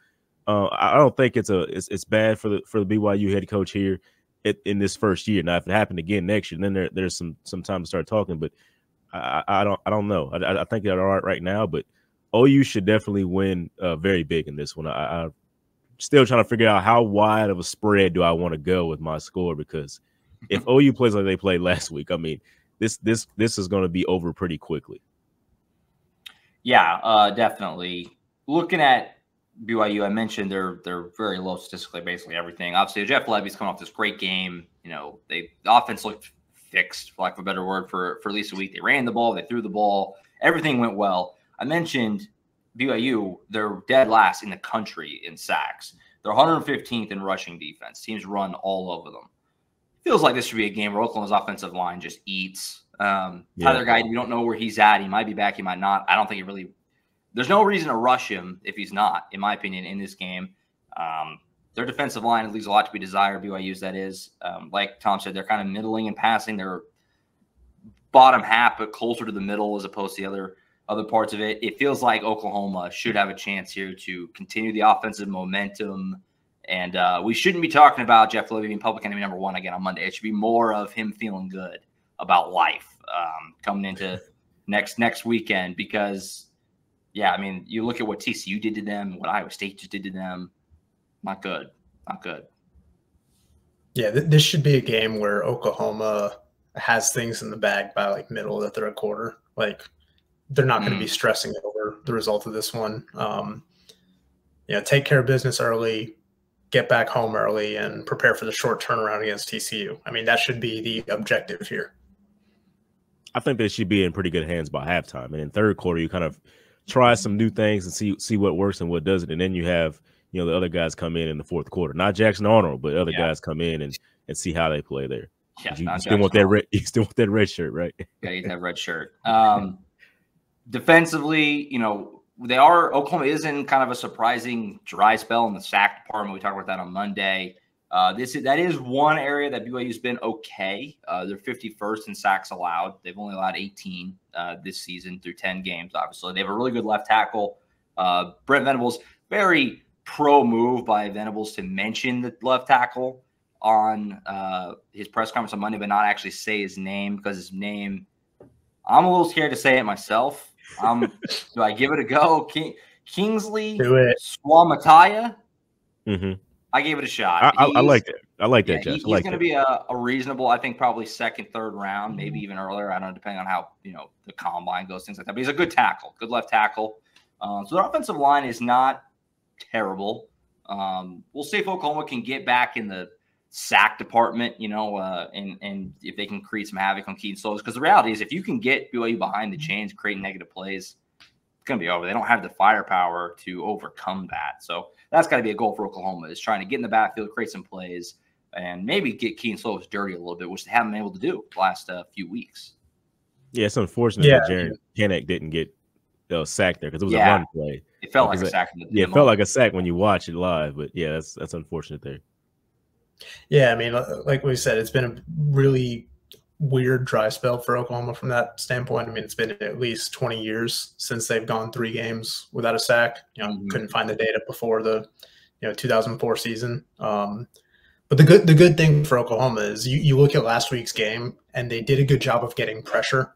I don't think it's bad for the BYU head coach here in this first year. Now, if it happened again next year, then there's some time to start talking. But I don't know. I think they're all right now, but OU should definitely win very big in this one. I'm still trying to figure out how wide of a spread do I want to go with my score, because if OU plays like they played last week, I mean, this is going to be over pretty quickly. Yeah, definitely. Looking at BYU, I mentioned they're very low statistically, basically everything. Obviously, Jeff Lebby's coming off this great game. The offense looked fixed, for lack of a better word, for at least a week. They ran the ball, they threw the ball, everything went well. I mentioned BYU, they're dead last in the country in sacks. They're 115th in rushing defense. Teams run all over them. Feels like this should be a game where Oklahoma's offensive line just eats. Tyler Guy, we don't know where he's at. He might be back, he might not. I don't think he really – there's no reason to rush him if he's not, in my opinion, in this game. Their defensive line leaves a lot to be desired, BYU's that is. Like Tom said, they're kind of middling and passing. They're bottom half, but closer to the middle as opposed to the other parts of it. It feels like Oklahoma should have a chance here to continue the offensive momentum. And we shouldn't be talking about Jeff Lebby being public enemy number one again on Monday. It should be more of him feeling good about life coming into next weekend, because, yeah, I mean, you look at what TCU did to them, what Iowa State just did to them. Not good. Not good. Yeah, this should be a game where Oklahoma has things in the bag by like middle of the third quarter. Like, they're not going to be stressing over the result of this one. Take care of business early, get back home early, and prepare for the short turnaround against TCU. I mean, that should be the objective here. I think they should be in pretty good hands by halftime. And in third quarter, you kind of try some new things and see what works and what doesn't. And then you have, the other guys come in the fourth quarter. Not Jackson Arnold, but other guys come in and see how they play there. Yeah, you still want that red. You still want that red shirt, right? Yeah, you that red shirt. Defensively, Oklahoma is in kind of a surprising dry spell in the sack department. We talked about that on Monday. That is one area that BYU's been okay. They're 51st in sacks allowed. They've only allowed 18 this season through 10 games, obviously. They have a really good left tackle. Brent Venables, very pro move by Venables to mention the left tackle on his press conference on Monday, but not actually say his name, because his name, I'm a little scared to say it myself. Do I give it a go? Kingsley Swamataya? Mm-hmm. I gave it a shot. I like that. I like that, Jeff. He's going to be a reasonable, I think, probably second, third round, maybe even earlier. I don't know, depending on how, the combine goes, things like that. But he's a good tackle, good left tackle. So the offensive line is not terrible. We'll see if Oklahoma can get back in the sack department, and if they can create some havoc on Keaton Slovis. Because the reality is, if you can get BYU behind the chains, create negative plays, it's going to be over. They don't have the firepower to overcome that. So that's got to be a goal for Oklahoma, is trying to get in the backfield, create some plays, and maybe get Keaton Slovis dirty a little bit, which they haven't been able to do the last few weeks. Yeah, it's unfortunate that Jaron Kennick didn't get sacked there, because it was a run play. It felt like a sack. It felt like a sack when you watch it live, but yeah, that's unfortunate there. Yeah, I mean, like we said, it's been a really weird dry spell for Oklahoma from that standpoint. I mean, it's been at least 20 years since they've gone 3 games without a sack. Couldn't find the data before the 2004 season. But the good thing for Oklahoma is you look at last week's game, and they did a good job of getting pressure.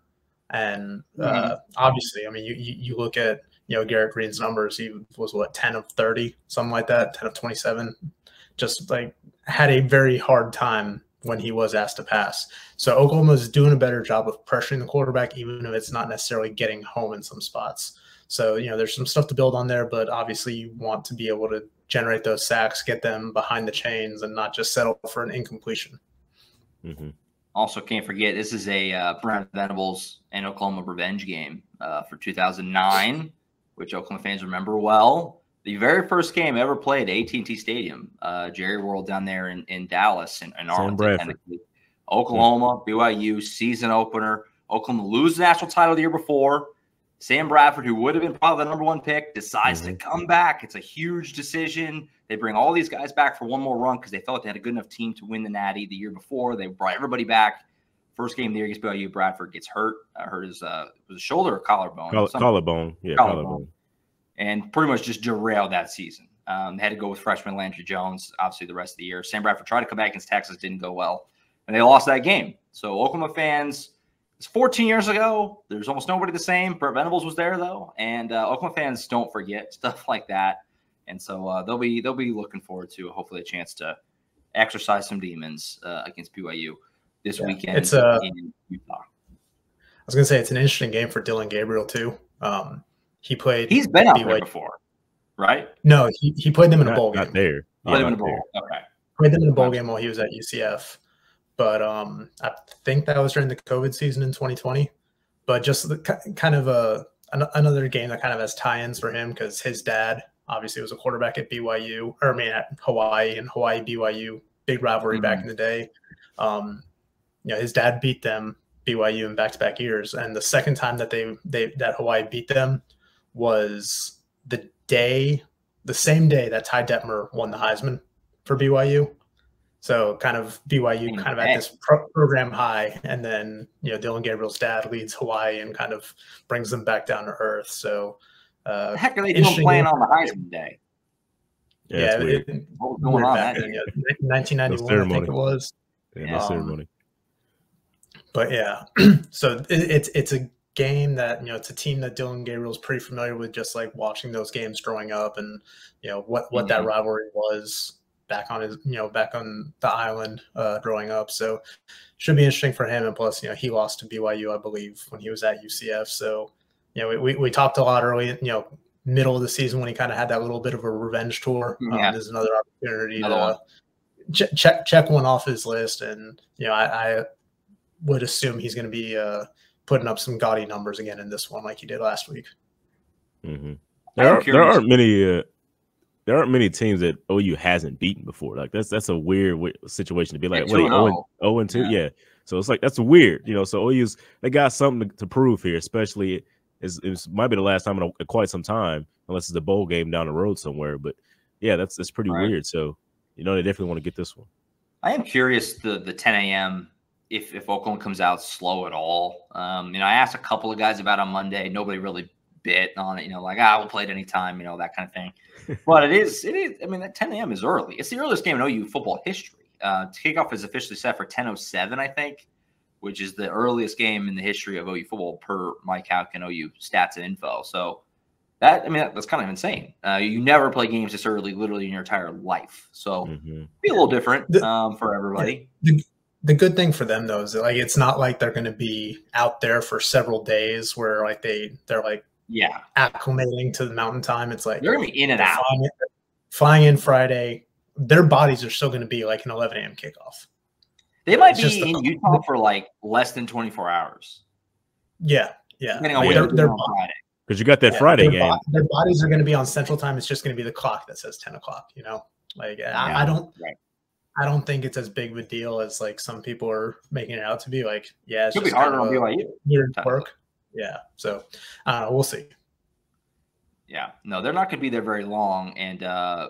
And obviously, I mean, you look at Garrett Green's numbers. He was 10 of 30, something like that, 10 of 27. Just like had a very hard time when he was asked to pass. So Oklahoma is doing a better job of pressuring the quarterback, even if it's not necessarily getting home in some spots. So, there's some stuff to build on there, but obviously you want to be able to generate those sacks, get them behind the chains, and not just settle for an incompletion. Also, can't forget, this is a Brent Venables and Oklahoma revenge game for 2009, which Oklahoma fans remember well. The very first game ever played at AT&T Stadium, Jerry World down there in Dallas and Arlington. Oklahoma, BYU season opener. Oklahoma lose the national title the year before. Sam Bradford, who would have been probably the #1 pick, decides to come back. It's a huge decision. They bring all these guys back for one more run because they felt like they had a good enough team to win the Natty the year before. They brought everybody back. First game of the year against BYU, Bradford gets hurt. Hurt his was it shoulder or collarbone? Collarbone. Yeah, collarbone. And pretty much just derailed that season. They had to go with freshman Landry Jones, obviously, the rest of the year. Sam Bradford tried to come back against Texas, didn't go well. And they lost that game. So Oklahoma fans, it's 14 years ago. There's almost nobody the same. Brent Venables was there, though. And Oklahoma fans don't forget stuff like that. And so they'll be looking forward to, hopefully, a chance to exercise some demons against BYU this weekend in Utah. I was going to say, it's an interesting game for Dillon Gabriel, too. He's been out there before, right? No, he played them in a bowl game. Not there. Played them in a bowl. Okay. Played them in a bowl game while he was at UCF. But I think that was during the COVID season in 2020. But just kind of another game that kind of has tie-ins for him because his dad obviously was a quarterback at BYU, at Hawaii, and Hawaii BYU, big rivalry back in the day. His dad beat them, BYU, in back-to-back years, and the second time that that Hawaii beat them was the same day that Ty Detmer won the Heisman for BYU. So kind of BYU kind of at this program high, and then Dillon Gabriel's dad leads Hawaii and kind of brings them back down to earth. So the heck are they doing playing on the Heisman Day? Yeah, what was going on that day? 1991, I think it was. Yeah, no ceremony. But yeah, so it's a game that it's a team that Dillon Gabriel's pretty familiar with, just like watching those games growing up, and what that rivalry was back on the island growing up. So should be interesting for him. And plus, he lost to BYU, I believe, when he was at UCF. So we talked a lot early, middle of the season when he kind of had that little bit of a revenge tour. There's another opportunity to check one off his list, and I would assume he's going to be putting up some gaudy numbers again in this one, like he did last week. There aren't many teams that OU hasn't beaten before. Like that's a weird situation to be like, 0-2, yeah. So it's like that's weird, So OU's they got something to prove here, especially it might be the last time in quite some time, unless it's a bowl game down the road somewhere. But yeah, that's pretty weird. So they definitely want to get this one. I am curious the 10 a.m. if Oklahoma comes out slow at all. I asked a couple of guys about it on Monday. Nobody really bit on it, we'll play it anytime, that kind of thing. But it is. I mean, that 10 a.m. is early. It's the earliest game in OU football history. Kickoff is officially set for 10:07, I think, which is the earliest game in the history of OU football per Mike Houck and OU stats and info. So that's kind of insane. You never play games this early, literally in your entire life. So be a little different for everybody. The good thing for them though is that, it's not like they're going to be out there for several days where they're acclimating to the mountain time. It's like they're going to be in and out. Flying in Friday, their bodies are still going to be like an 11 a.m. kickoff. They might be in Utah for less than 24 hours. Yeah. Depending on what they're on Friday. Because you got that Friday game. Their bodies are going to be on Central Time. It's just going to be the clock that says 10 o'clock, I don't think it's as big of a deal as some people are making it out to be. It's be harder on BYU. Work. Yeah. So we'll see. Yeah. No, they're not going to be there very long. And I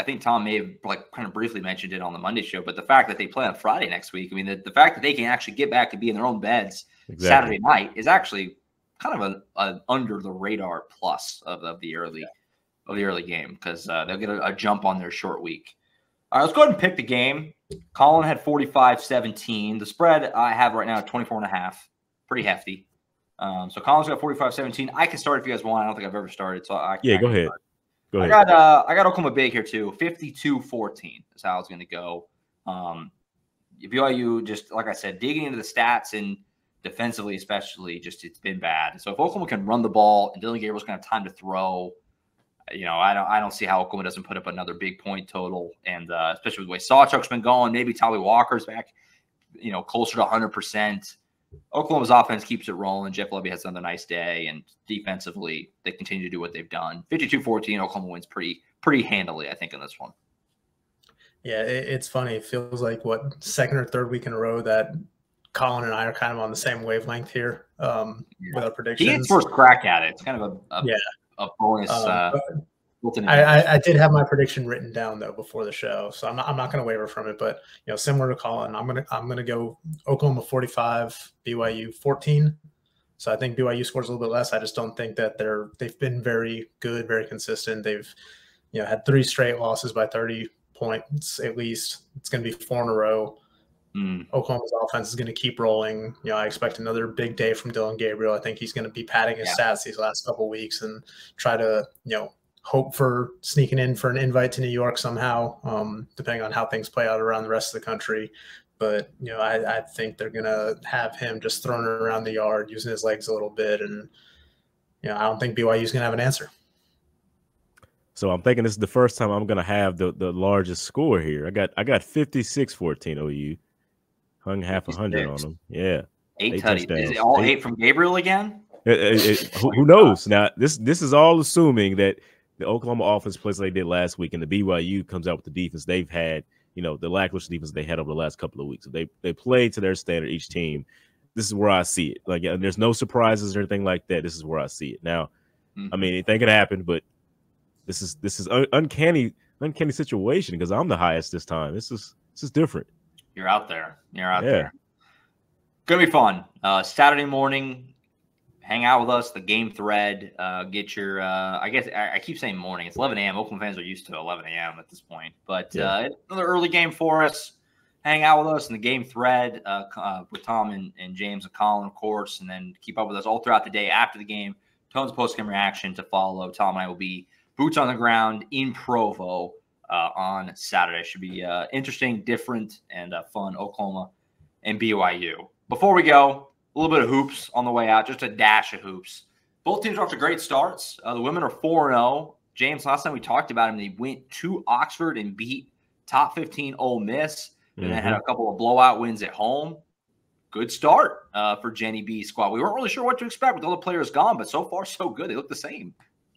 think Tom may have kind of briefly mentioned it on the Monday show, but the fact that they play on Friday next week, the fact that they can actually get back and be in their own beds Saturday night is actually kind of an under the radar plus of the early game, because they'll get a jump on their short week. All right, let's go ahead and pick the game. Collin had 45-17. The spread I have right now at 24.5. Pretty hefty. So Collin's got 45-17. I can start if you guys want. I don't think I've ever started. So go ahead. Go ahead. I got Oklahoma big here too. 52-14 is how it's going to go. BYU, just like I said, digging into the stats and defensively especially, just it's been bad. So if Oklahoma can run the ball and Dylan Gabriel's going to have time to throw, I don't see how Oklahoma doesn't put up another big point total. And especially with the way Sawchuk's been going, maybe Tommy Walker's back, closer to 100%. Oklahoma's offense keeps it rolling. Jeff Lebby has another nice day, and defensively, they continue to do what they've done. 52-14, Oklahoma wins pretty handily, I think, in this one. Yeah, it's funny. It feels like, second or third week in a row that Collin and I are kind of on the same wavelength here with our predictions. He gets first crack at it. It's kind of a bonus. I did have my prediction written down though before the show, so I'm not going to waver from it. But similar to Collin, I'm gonna go Oklahoma 45, BYU 14. So I think BYU scores a little bit less. I just don't think that they've been very good, very consistent. They've had 3 straight losses by 30 points at least. It's going to be 4 in a row. Oklahoma's offense is going to keep rolling. I expect another big day from Dylan Gabriel. I think he's going to be padding his stats these last couple of weeks and try to hope for sneaking in for an invite to New York somehow, depending on how things play out around the rest of the country. But, I think they're going to have him just throwing it around the yard, using his legs a little bit. And, I don't think BYU is going to have an answer. So I'm thinking this is the first time I'm going to have the largest score here. I got 56-14 OU. Hung half 100 on them. Yeah. 8 touchdowns. Is it all 8 from Gabriel again? Who knows? Now, this is all assuming that the Oklahoma offense plays like they did last week, and the BYU comes out with the defense they've had, the lackluster defense they had over the last couple of weeks. If they played to their standard, each team. This is where I see it. Like, there's no surprises or anything like that. This is where I see it. Now, I mean, anything could happen, but this is uncanny situation because I'm the highest this time. This is different. You're out there. There. Gonna be fun. Saturday morning, hang out with us. The game thread. Get your. I guess I keep saying morning. It's 11 a.m. Oakland fans are used to 11 a.m. at this point, but another early game for us. Hang out with us in the game thread with Tom and James and Collin, of course, and then keep up with us all throughout the day after the game. Tons of post-game reaction to follow. Tom and I will be boots on the ground in Provo on Saturday. Should be interesting, different, and fun. Oklahoma and BYU. Before we go, a little bit of hoops on the way out, just a dash of hoops. Both teams are off to great starts. The women are 4-0. James, last time we talked about them, they went to Oxford and beat top 15 Ole Miss, and then had a couple of blowout wins at home. Good start for Jenny B's squad. We weren't really sure what to expect with all the players gone, but so far so good. They look the same.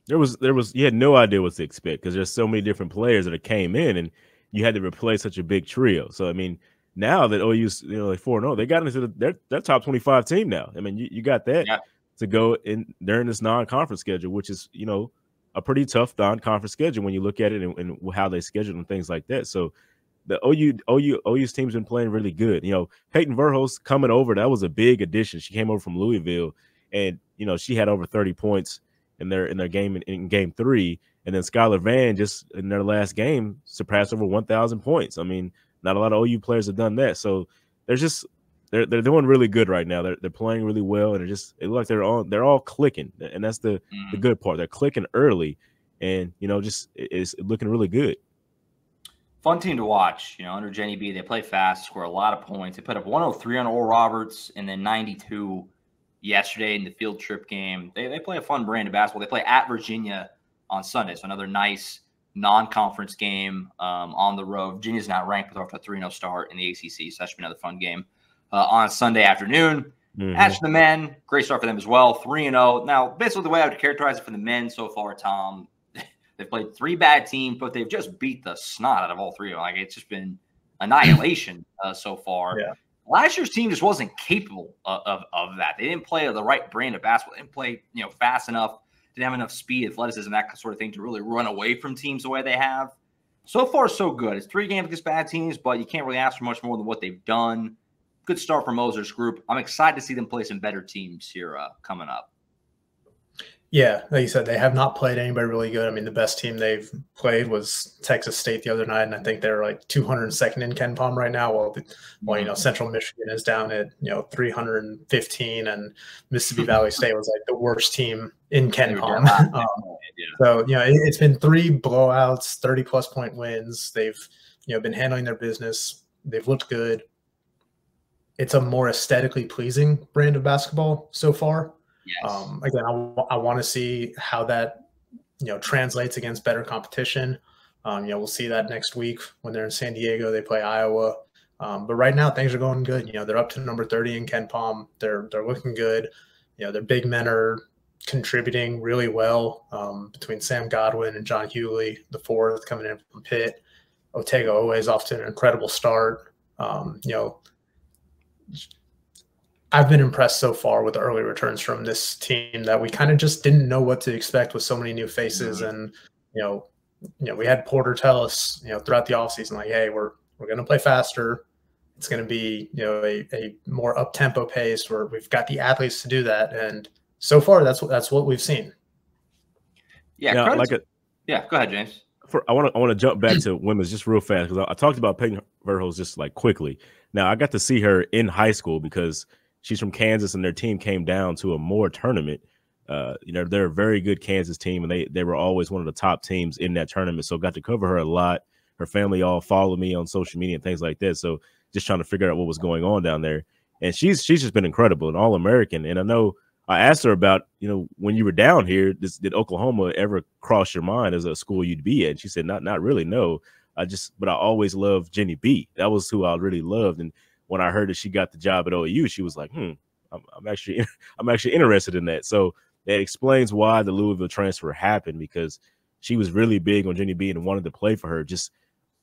There was you had no idea what to expect because there's so many different players that came in, and you had to replace such a big trio. So I mean, now that OU's like 4-0, they got into their top 25 team now. I mean, you got that to go in during this non-conference schedule, which is a pretty tough non-conference schedule when you look at it and how they schedule and things like that. So the OU's team's been playing really good. Peyton Verhulst coming over, that was a big addition. She came over from Louisville, and she had over 30 points in their game in game 3, and then Skylar Vann just in their last game surpassed over 1,000 points. I mean, not a lot of OU players have done that, so they're doing really good right now. They're playing really well, and it looks like they're all clicking, and that's the good part. They're clicking early, and it's looking really good. Fun team to watch. Under Jenny B, they play fast, score a lot of points. They put up 103 on Oral Roberts, and then 92. Yesterday in the field trip game. They play a fun brand of basketball. They play at Virginia on Sunday, so another nice non-conference game on the road. Virginia's not ranked, but they're off to a 3-0 start in the ACC, so that should be another fun game on Sunday afternoon. As for the men, great start for them as well, 3-0. Now, basically the way I would characterize it for the men so far, Tom, they've played 3 bad teams, but they've just beat the snot out of all 3 of them. Like, it's just been annihilation so far. Yeah. Last year's team just wasn't capable of that. They didn't play the right brand of basketball. They didn't play fast enough. Didn't have enough speed, athleticism, that sort of thing to really run away from teams the way they have. So far, so good. It's 3 games against bad teams, but you can't really ask for much more than what they've done. Good start for Moser's group. I'm excited to see them play some better teams here coming up. Yeah, like you said, they have not played anybody really good. I mean, the best team they've played was Texas State the other night, and I think they're like 202nd in Ken Palm right now. While Central Michigan is down at 315, and Mississippi Valley State was like the worst team in Ken Palm. So it's been 3 blowouts, 30+ point wins. They've been handling their business They've looked good. It's a more aesthetically pleasing brand of basketball so far. Yes. Again, I want to see how that, translates against better competition. We'll see that next week when they're in San Diego. They play Iowa. But right now things are going good. They're up to number 30 in KenPom. They're looking good. Their big men are contributing really well, between Sam Godwin and John Hughley, the fourth coming in from Pitt. Otega always off to an incredible start. I've been impressed so far with the early returns from this team that we kind of just didn't know what to expect with so many new faces. And, we had Porter tell us, throughout the offseason, like, hey, we're going to play faster. It's going to be, a more up-tempo pace where we've got the athletes to do that. And so far, that's what we've seen. Yeah. Now, yeah. Go ahead, James. I want to jump back to women's just real fast because I talked about Peyton Verhulst just like quickly. Now I got to see her in high school because she's from Kansas and their team came down to a Moore tournament. They're a very good Kansas team and they were always one of the top teams in that tournament. So got to cover her a lot. Her family all followed me on social media and things like that. So just trying to figure out what was going on down there. And she's just been incredible, an All-American. And I know I asked her about, when you were down here, did Oklahoma ever cross your mind as a school you'd be at? And she said, not really, no. But I always loved Jenny B. That was who I really loved. And when I heard that she got the job at OU, she was like, I'm actually interested in that. So that explains why the Louisville transfer happened, because she was really big on Jenny B and wanted to play for her. Just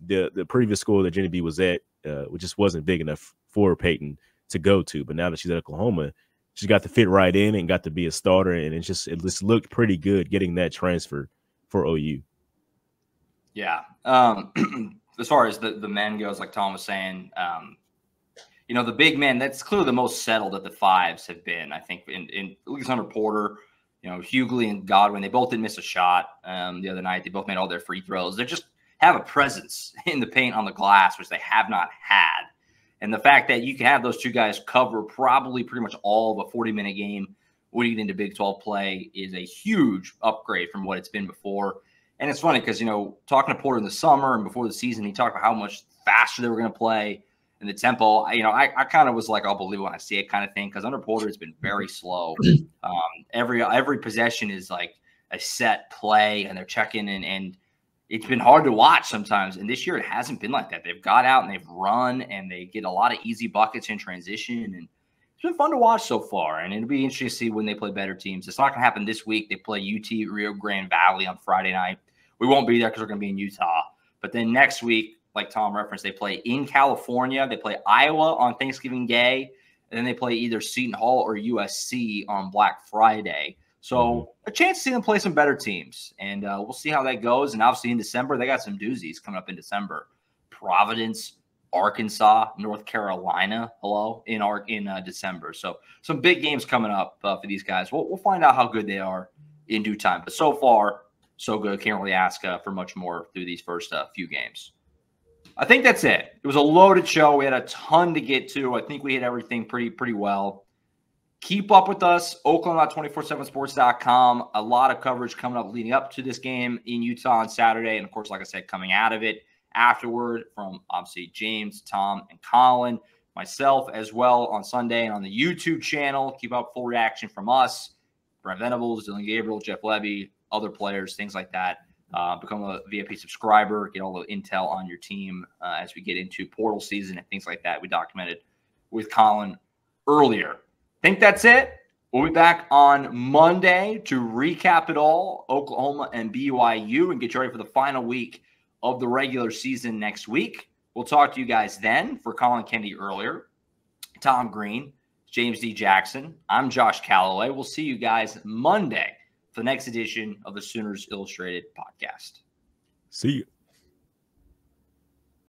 the previous school that Jenny B was at, which just wasn't big enough for Peyton to go to. But now that she's at Oklahoma, she got to fit right in and got to be a starter. And it just looked pretty good getting that transfer for OU. Yeah. As far as the men goes, like Tom was saying, the big men, that's clearly the most settled that the fives have been, I think, in at least under Porter. Hughley and Godwin, they both didn't miss a shot the other night. They both made all their free throws. They just have a presence in the paint on the glass, which they have not had. And the fact that you can have those two guys cover probably pretty much all of a 40-minute game when you get into Big 12 play is a huge upgrade from what it's been before. And it's funny because, talking to Porter in the summer and before the season, he talked about how much faster they were going to play and the tempo. I kind of was like, I'll believe it when I see it kind of thing, because under Porter, it's been very slow. Every possession is like a set play, and they're checking, and it's been hard to watch sometimes. And this year, it hasn't been like that. They've got out and they've run, and they get a lot of easy buckets in transition. And it's been fun to watch so far. And it'll be interesting to see when they play better teams. It's not going to happen this week. They play UT Rio Grande Valley on Friday night. We won't be there because we're going to be in Utah. But then next week, like Tom referenced, they play in California. They play Iowa on Thanksgiving Day. And then they play either Seton Hall or USC on Black Friday. So a chance to see them play some better teams. And we'll see how that goes. And obviously in December, they got some doozies coming up in December. Providence, Arkansas, North Carolina, in December. So some big games coming up for these guys. We'll find out how good they are in due time. But so far, so good. Can't really ask for much more through these first few games. I think that's it. It was a loaded show. We had a ton to get to. I think we hit everything pretty well. Keep up with us, Oklahoma.247sports.com. A lot of coverage coming up leading up to this game in Utah on Saturday. And, of course, like I said, coming out of it afterward from, obviously, James, Tom, and Collin, myself as well on Sunday and on the YouTube channel. Keep up full reaction from us, Brent Venables, Dylan Gabriel, Jeff Lebby, other players, things like that. Become a VIP subscriber, get all the intel on your team as we get into portal season and things like that. We documented with Collin earlier. Think that's it. We'll be back on Monday to recap it all, Oklahoma and BYU, and get you ready for the final week of the regular season next week. We'll talk to you guys then. For Collin Kennedy earlier, Tom Green, James D. Jackson, I'm Josh Callaway. We'll see you guys Monday for the next edition of the Sooners Illustrated podcast. See you.